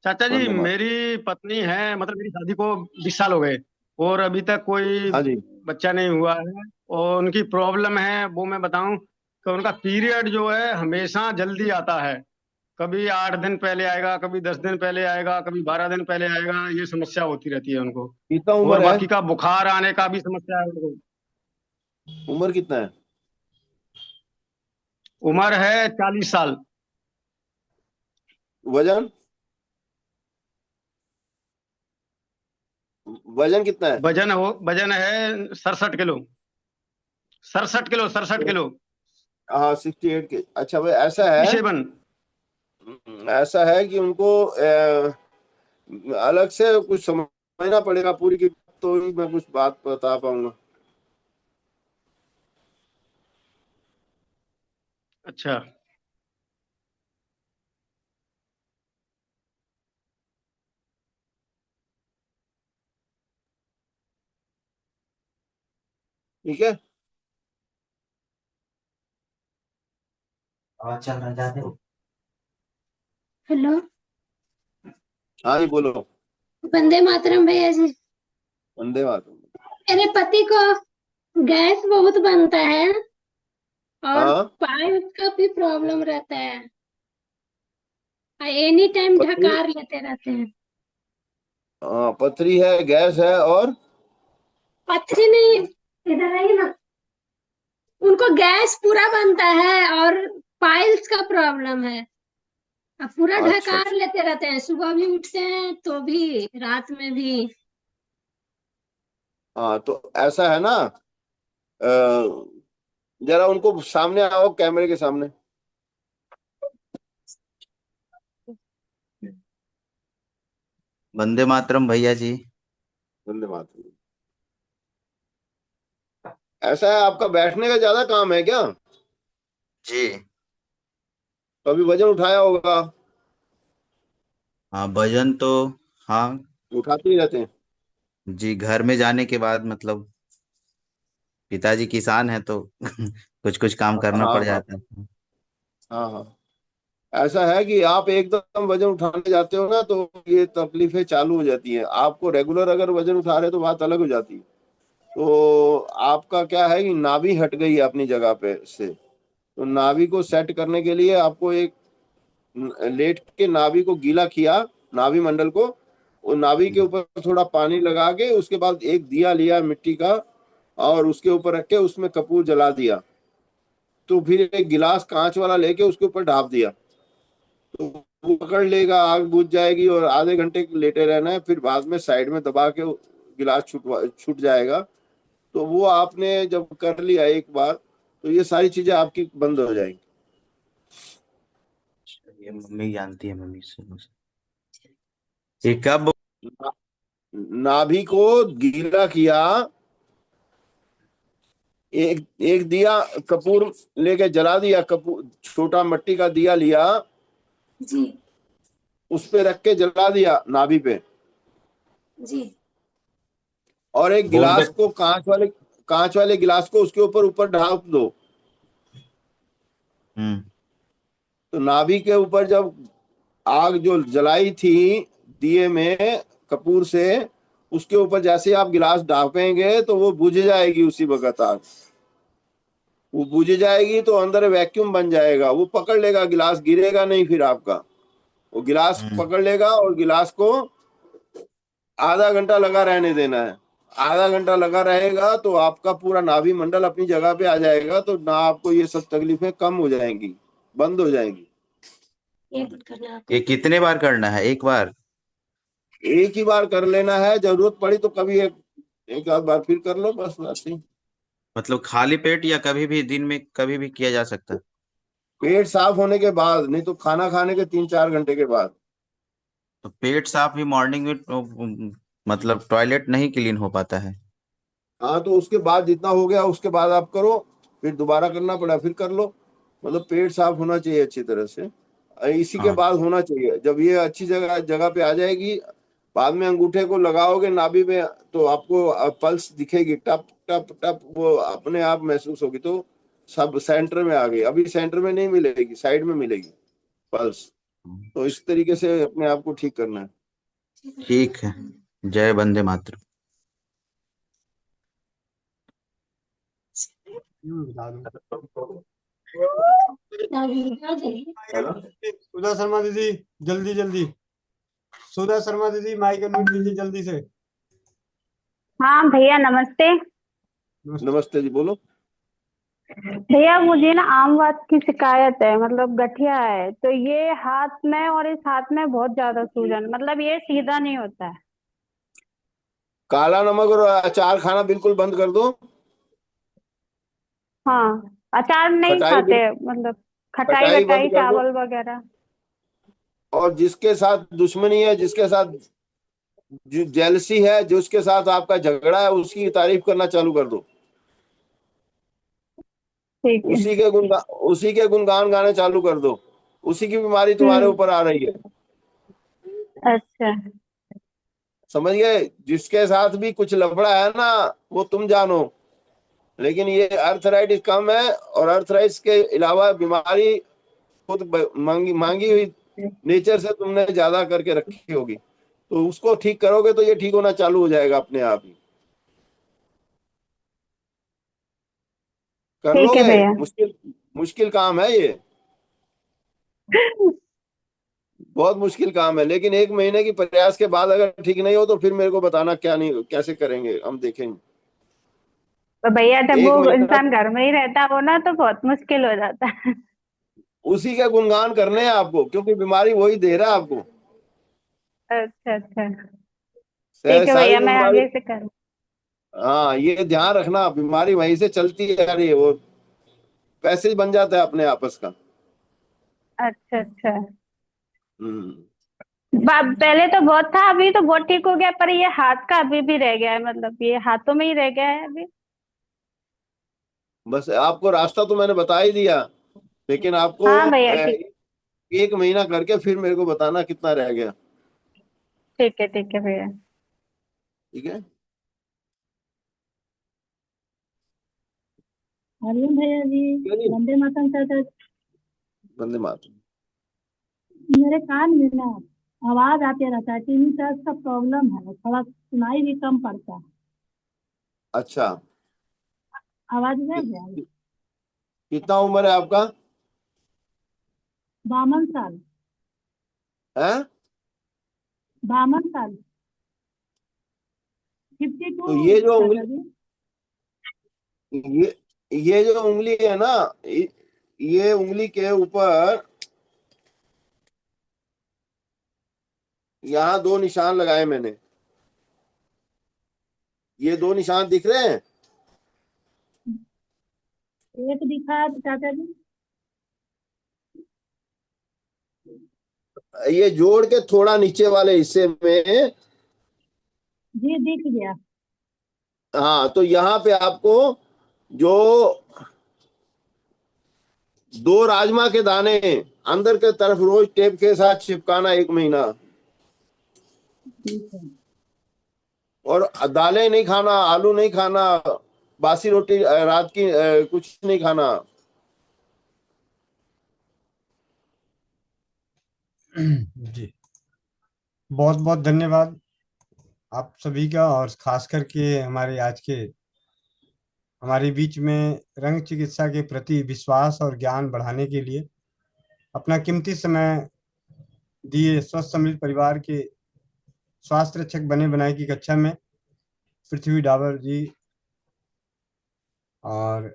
चाचा जी, वंदे मातरम। मेरी पत्नी है, मतलब मेरी शादी को 20 साल हो गए और अभी तक कोई हाँ जी। बच्चा नहीं हुआ है। और उनकी प्रॉब्लम है, वो मैं बताऊं कि उनका पीरियड जो है हमेशा जल्दी आता है। कभी 8 दिन पहले आएगा, कभी 10 दिन पहले आएगा, कभी 12 दिन पहले आएगा। ये समस्या होती रहती है उनको। कितना और उम्र है? बाकी का बुखार आने का भी समस्या है उनको। उम्र कितना है? उम्र है 40 साल। वजन? वजन कितना है? वजन है 67 किलो। 67 किलो। हाँ, 68 के। अच्छा भाई, ऐसा है, 67। ऐसा है कि उनको अलग से कुछ समझना पड़ेगा पूरी की, तो ही मैं कुछ बात बता पाऊंगा। अच्छा। ठीक है। हेलो, हाँ जी, बोलो। वंदे मातरम भैया जी। वंदे मातरम। मेरे पति को गैस बहुत बनता है और हाँ, पाइप का भी प्रॉब्लम रहता है, एनी टाइम पथरी। ढकार लेते रहते हैं। हाँ, पथरी है, गैस है, और पथरी नहीं, इधर आइए ना। उनको गैस पूरा बनता है और पाइल्स का प्रॉब्लम है। अब पूरा अच्छा ढकार अच्छा। लेते रहते हैं, सुबह भी उठते हैं तो भी, रात में भी। हाँ, तो ऐसा है ना, अ, जरा उनको सामने आओ, कैमरे के सामने। वंदे मातरम भैया जी। वंदे मातरम। ऐसा है, आपका बैठने का ज्यादा काम है क्या? जी। तो अभी वजन उठाया होगा। हाँ, वजन तो, हाँ उठाते ही रहते हैं। जी, घर में जाने के बाद मतलब पिताजी किसान है तो कुछ कुछ काम करना हाँ पड़ हाँ जाता है। हाँ हाँ। ऐसा है कि आप एकदम वजन उठाने जाते हो ना, तो ये तकलीफें चालू हो जाती हैं। आपको रेगुलर अगर वजन उठा रहे तो बात अलग हो जाती है। तो आपका क्या है कि नाभि हट गई है अपनी जगह पे से। तो नाभि को सेट करने के लिए आपको एक लेट के नाभि को गीला किया, नाभि मंडल को, और नाभि के ऊपर थोड़ा पानी लगा के उसके बाद एक दिया लिया मिट्टी का, और उसके ऊपर रख के उसमें कपूर जला दिया। तो फिर एक गिलास कांच वाला लेके उसके ऊपर ढाप दिया, तो वो पकड़ लेगा, आग बुझ जाएगी। और आधे घंटे लेटे रहना है, फिर बाद में साइड में दबा के गिलास छूट जाएगा। तो वो आपने जब कर लिया एक बार, तो ये सारी चीजें आपकी बंद हो जाएंगी। ये मम्मी जानती है, मम्मी से ये कब। ना- नाभि को गीला किया, एक एक दिया कपूर लेके जला दिया, कपूर छोटा मिट्टी का दिया लिया, जी उस पे रख के जला दिया नाभि पे, जी और एक बोलते। गिलास को कांच वाले गिलास को उसके ऊपर ढाल दो। तो नाभि के ऊपर जब आग जो जलाई थी दिए में कपूर से, उसके ऊपर जैसे आप गिलास ढांपेंगे तो वो बुझ जाएगी उसी वक्त आग। वो बुझ जाएगी तो अंदर वैक्यूम बन जाएगा, वो पकड़ लेगा गिलास, गिरेगा नहीं फिर आपका। वो गिलास पकड़ लेगा और गिलास को आधा घंटा लगा रहने देना है। आधा घंटा लगा रहेगा तो आपका पूरा नाभि मंडल अपनी जगह पे आ जाएगा, तो ना आपको ये सब तकलीफें कम हो जाएंगी, बंद हो जाएंगी। ये कितने बार करना है? एक बार? एक ही बार कर लेना है, जरूरत पड़ी तो कभी एक आध बार फिर कर लो, बस वैसे ही। मतलब खाली पेट या कभी भी दिन में कभी भी किया जा सकता है? पेट साफ होने के बाद, नहीं तो खाना खाने के 3-4 घंटे के बाद। तो पेट साफ भी मॉर्निंग में मतलब टॉयलेट नहीं क्लीन हो पाता है? हाँ, तो उसके बाद जितना हो गया उसके बाद आप करो, फिर दोबारा करना पड़ा फिर कर लो। मतलब पेट साफ होना चाहिए अच्छी तरह से, इसी के हाँ। बाद होना चाहिए। जब ये अच्छी जगह जगह पे आ जाएगी, बाद में अंगूठे को लगाओगे नाभि में तो आपको पल्स दिखेगी, टप टप टप, वो अपने आप महसूस होगी। तो सब सेंटर में आ गई, अभी सेंटर में नहीं मिलेगी, साइड में मिलेगी पल्स। तो इस तरीके से अपने आप को ठीक करना है। ठीक है। जय वंदे मातरम। बता दूं। सुधा शर्मा दीदी, जल्दी जल्दी। सुधा शर्मा दीदी, माइक अनम्यूट कीजिए जल्दी से। हाँ भैया नमस्ते। नमस्ते जी, बोलो। भैया मुझे ना आम वात की शिकायत है, मतलब गठिया है, तो ये हाथ में और इस हाथ में बहुत ज्यादा सूजन, मतलब ये सीधा नहीं होता है। काला नमक और अचार खाना बिल्कुल बंद कर दो। हाँ अचार नहीं खटाई खाते, मतलब खटाई खटाई बंद वटाई कर दो। चावल वगैरह। और जिसके साथ दुश्मनी है, जिसके साथ जो जेलसी है, जिसके साथ आपका झगड़ा है, उसकी तारीफ करना चालू कर दो। ठीक है। उसी के गुणगान गाने चालू कर दो। उसी की बीमारी तुम्हारे ऊपर आ रही है। अच्छा। समझ गए? जिसके साथ भी कुछ लफड़ा है ना, वो तुम जानो। लेकिन ये अर्थराइटिस कम है, और अर्थराइटिस के अलावा बीमारी खुद मांगी हुई नेचर से तुमने ज्यादा करके रखी होगी। तो उसको ठीक करोगे तो ये ठीक होना चालू हो जाएगा अपने आप ही। कर ठीक है लोगे? भैया। मुश्किल मुश्किल काम है ये, बहुत मुश्किल काम है। लेकिन 1 महीने की प्रयास के बाद अगर ठीक नहीं हो तो फिर मेरे को बताना, क्या नहीं कैसे करेंगे, हम देखेंगे। तो भैया जब वो 1 महीना इंसान घर में ही रहता हो ना तो बहुत मुश्किल हो जाता है। उसी के गुणगान करने हैं आपको, क्योंकि बीमारी वही दे रहा है आपको। अच्छा अच्छा। ठीक है सारी भैया, मैं बीमारी। आगे से करूँ। हाँ, ये ध्यान रखना, बीमारी वहीं से चलती है यार, ये वो पैसे बन जाता है अपने आपस का। अच्छा अच्छा। हम्म। पहले तो बहुत था, अभी तो बहुत ठीक हो गया, पर ये हाथ का अभी भी रह गया है, मतलब ये हाथों में ही रह गया है अभी। बस आपको रास्ता तो मैंने बता ही दिया, लेकिन आपको हाँ भैया ठीक। 1 महीना करके फिर मेरे को बताना कितना रह गया। ठीक है भैया। ठीक है। हरिओम भैया जी। चलिए, वंदे मातरम चाचा जी। वंदे मातरम। मेरे कान में ना आवाज आते रहता है, टीवी का प्रॉब्लम है, थोड़ा सुनाई भी कम पड़ता है। अच्छा, आवाज है कि- भैया? कि- कितना उम्र है आपका? 52 साल। है? 52 साल। 52 तो ये जो चाचा उंगली, जी। ये जो उंगली है ना, ये उंगली के ऊपर यहाँ 2 निशान लगाए मैंने। ये 2 निशान दिख रहे हैं? एक दिखा है चाचा जी। ये जोड़ के थोड़ा नीचे वाले हिस्से में, जी दिख गया। हाँ, तो यहाँ पे आपको जो 2 राजमा के दाने अंदर के तरफ रोज टेप के साथ चिपकाना 1 महीना। ठीक है। और दालें नहीं खाना, आलू नहीं खाना, बासी रोटी रात की कुछ नहीं खाना। जी, बहुत बहुत धन्यवाद आप सभी का, और खास करके हमारे बीच में रंग चिकित्सा के प्रति विश्वास और ज्ञान बढ़ाने के लिए अपना कीमती समय दिए स्वस्थ सम्मिलित परिवार के स्वास्थ्य रक्षक बने बनाए की कक्षा में पृथ्वी डाबर जी। और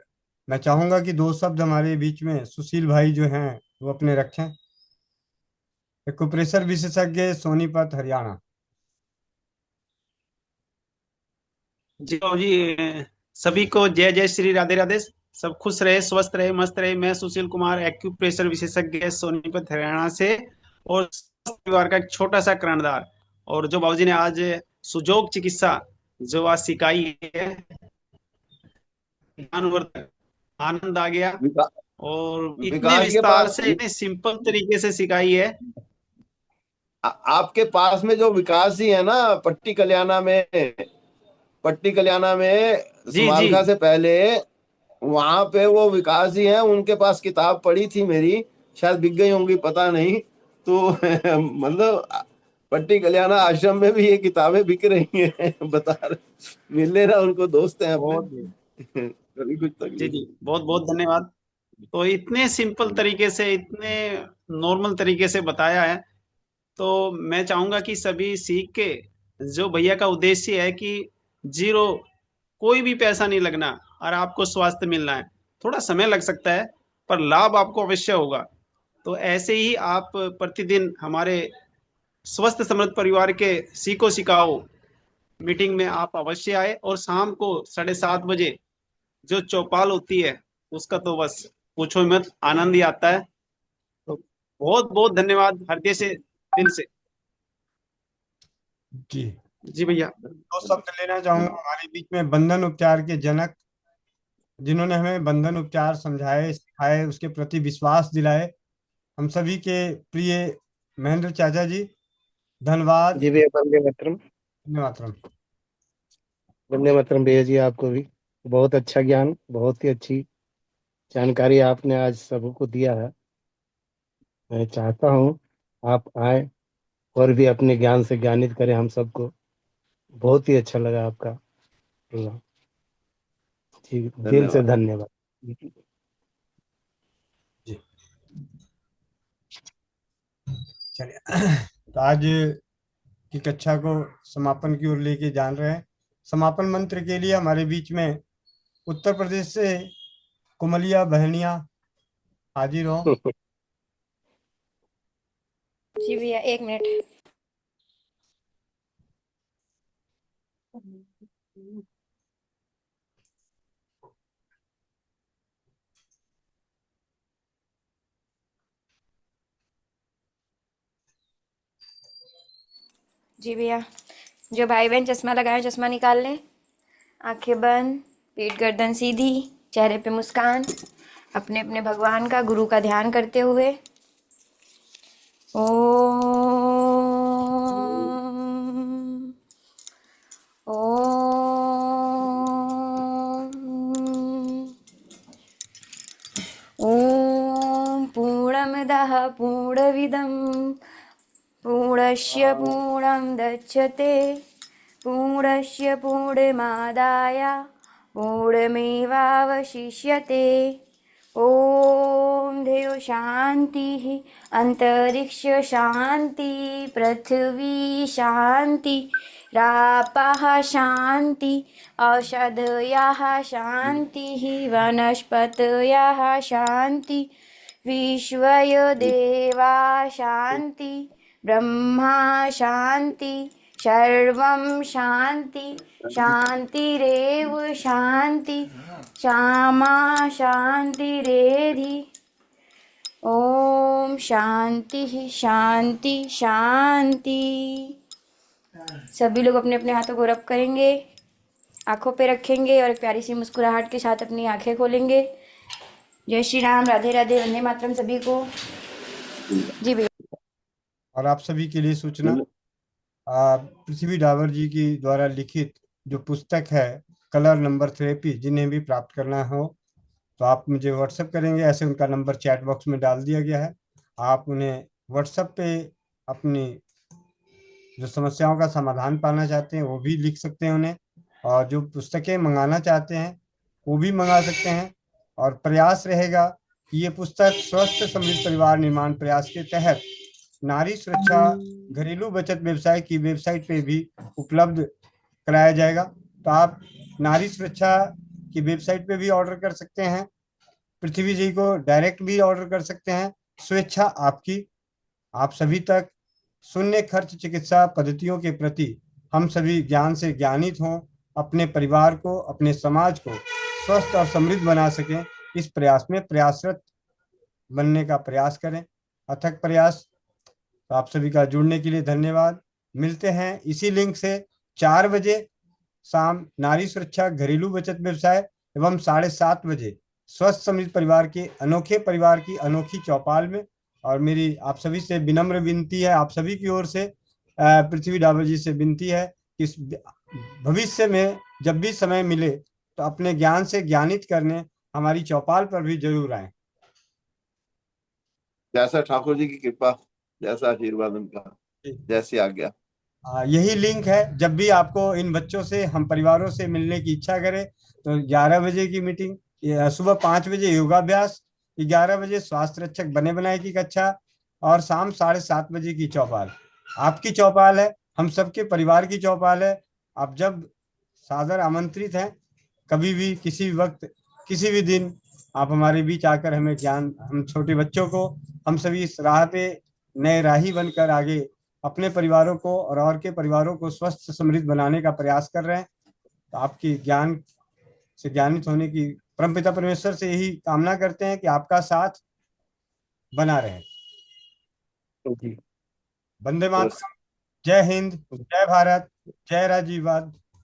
मैं चाहूंगा कि 2 शब्द हमारे बीच में सुशील भाई जो हैं वो अपने रखें। एक्यूप्रेशर विशेषज्ञ, सोनीपत, हरियाणा। जी बाबू जी, सभी को जय जय श्री राधे राधे। सब खुश रहे, स्वस्थ रहे, मस्त रहे। मैं सुशील कुमार, एक्यूप्रेशर विशेषज्ञ, सोनीपत, हरियाणा से, और परिवार का एक छोटा सा किराएदार। और जो बाबूजी ने आज सुजोग चिकित्सा जो आज सिखाई है, ज्ञानवर्धक, आनंद आ गया। और इतने विकास के विस्तार पास, से, इतने सिंपल तरीके से सिखाई है। आपके पास में जो विकास जी है ना, पट्टी कल्याणा में, जी जी समालखा से पहले, वहां पे वो विकास जी हैं, उनके पास किताब पड़ी थी मेरी, शायद बिक गई होंगी, पता नहीं। तो मतलब पट्टी कल्याणा आश्रम में भी ये किताबें बिक रही हैं। बता रहे, मिलने ना, उनको दोस्त हैं बहुत अपने। कभी कुछ जी तकलीफ जी, बहुत बहुत धन्यवाद। तो इतने सिंपल तरीके से, इतने नॉर्मल तरीके से बताया है, तो मैं चाहूंगा कि सभी सीख के, जो भैया का उद्देश्य है कि जीरो, कोई भी पैसा नहीं लगना और आपको स्वास्थ्य मिलना है। थोड़ा समय लग सकता है पर लाभ आपको अवश्य होगा। तो ऐसे ही आप प्रतिदिन हमारे स्वस्थ समृद्ध परिवार के सीखो सिखाओ मीटिंग में आप अवश्य आए, और शाम को 7:30 बजे जो चौपाल होती है, उसका तो बस पूछो ही मत, आनंद ही आता है। तो बहुत बहुत धन्यवाद हृदय से, दिल से। जी जी भैया। 2 शब्द लेना चाहूंगा हमारे बीच में बंधन उपचार के जनक, जिन्होंने हमें बंधन उपचार समझाए, सिखाए, उसके प्रति विश्वास दिलाए, हम सभी के प्रिय महेंद्र चाचा जी। धन्यवाद। जी भैया, वंदे मातरम। धन्यवाद। वंदे मातरम भैया जी, आपको भी बहुत अच्छा ज्ञान, बहुत ही अच्छी जानकारी आपने आज सबको दिया है। मैं चाहता हूँ आप आए और भी अपने ज्ञान से ज्ञानित करें हम सबको। बहुत ही अच्छा लगा आपका प्रोग्राम। जी, दिल से धन्यवाद। धन्यवाद। जी चलिए, तो आज की कक्षा को समापन की ओर लेके जान रहे हैं। समापन मंत्र के लिए हमारे बीच में उत्तर प्रदेश से कुमलिया बहनिया हाजिर हो। जी भैया, 1 मिनट। जी भैया, जो भाई बहन चश्मा लगाए चश्मा निकाल लें। आंखें बंद, पीठ गर्दन सीधी, चेहरे पे मुस्कान, अपने अपने भगवान का, गुरु का ध्यान करते हुए ओम ओम ओम पूर्णमदः पूर्णमिदं पूर्णस्य पूर्णमुदच्यते पूर्णस्य पूर्णमादाय पूर्णमेवावशिष्यते। ओम देव शांति, अंतरिक्ष शांति, पृथ्वी शांति, रापः शांति, औषधयः शांति, वनस्पतयः शांति, विश्वयो देवा शांति, ब्रह्मा शांति, सर्वं शांति, शांतिरेव शांति, क्षमा शांतिरेधि। ओम शांति शांति शांति। सभी लोग अपने अपने हाथों को रब करेंगे, आंखों पे रखेंगे और एक प्यारी सी मुस्कुराहट के साथ अपनी आंखें खोलेंगे। जय श्री राम, राधे राधे, वंदे मातरम सभी को। जी भैया। और आप सभी के लिए सूचना, पृथ्वी डावर जी की द्वारा लिखित जो पुस्तक है कलर नंबर थेरेपी, जिन्हें भी प्राप्त करना हो तो आप मुझे व्हाट्सएप करेंगे। ऐसे उनका नंबर चैट बॉक्स में डाल दिया गया है। आप उन्हें व्हाट्सएप पे अपनी जो समस्याओं का समाधान पाना चाहते हैं वो भी लिख सकते हैं उन्हें, और जो पुस्तकें मंगाना चाहते हैं वो भी मंगा सकते हैं। और प्रयास रहेगा कि ये पुस्तक स्वस्थ समृद्ध परिवार निर्माण प्रयास के तहत नारी सुरक्षा घरेलू बचत व्यवसाय की वेबसाइट पे भी उपलब्ध कराया जाएगा। तो आप नारी सुरक्षा की वेबसाइट पे भी ऑर्डर कर सकते हैं, पृथ्वी जी को डायरेक्ट भी ऑर्डर कर सकते हैं। स्वेच्छा आपकी। आप सभी तक शून्य खर्च चिकित्सा पद्धतियों के प्रति हम सभी ज्ञान से ज्ञानित हों, अपने परिवार को, अपने समाज को स्वस्थ और समृद्ध बना सकें, इस प्रयास में प्रयासरत बनने का प्रयास करें, अथक प्रयास। तो आप सभी का जुड़ने के लिए धन्यवाद। मिलते हैं इसी लिंक से 4 बजे शाम नारी सुरक्षा घरेलू बचत व्यवसाय एवं 7:30 बजे स्वस्थ समृद्ध परिवार के अनोखे परिवार की अनोखी चौपाल में। और मेरी आप सभी से विनम्र विनती है, आप सभी की ओर से पृथ्वी डावर जी से विनती है कि भविष्य में जब भी समय मिले तो अपने ज्ञान से ज्ञानित करने हमारी चौपाल पर भी जरूर आए। जैसा ठाकुर जी की कृपा, जैसा आशीर्वाद उनका, जैसी आज्ञा। यही लिंक है। जब भी आपको इन बच्चों से, हम परिवारों से मिलने की इच्छा करे तो 11 बजे की मीटिंग, सुबह 5 बजे योगाभ्यास, 11 बजे स्वास्थ्य रक्षक बने बनाए की कक्षा, और शाम 7:30 बजे की चौपाल। आपकी चौपाल है, हम सबके परिवार की चौपाल है। आप जब सादर आमंत्रित हैं, कभी भी किसी भी वक्त किसी भी दिन आप हमारे बीच आकर हमें ज्ञान, हम छोटे बच्चों को, हम सभी इस राह पे नए राही बनकर आगे अपने परिवारों को और के परिवारों को स्वस्थ समृद्ध बनाने का प्रयास कर रहे हैं। तो आपकी ज्ञान से ज्ञानित होने की परमपिता परमेश्वर से यही कामना करते हैं कि आपका साथ बना रहे। वंदे मातरम। जय हिंद, जय भारत, जय राजीववाद।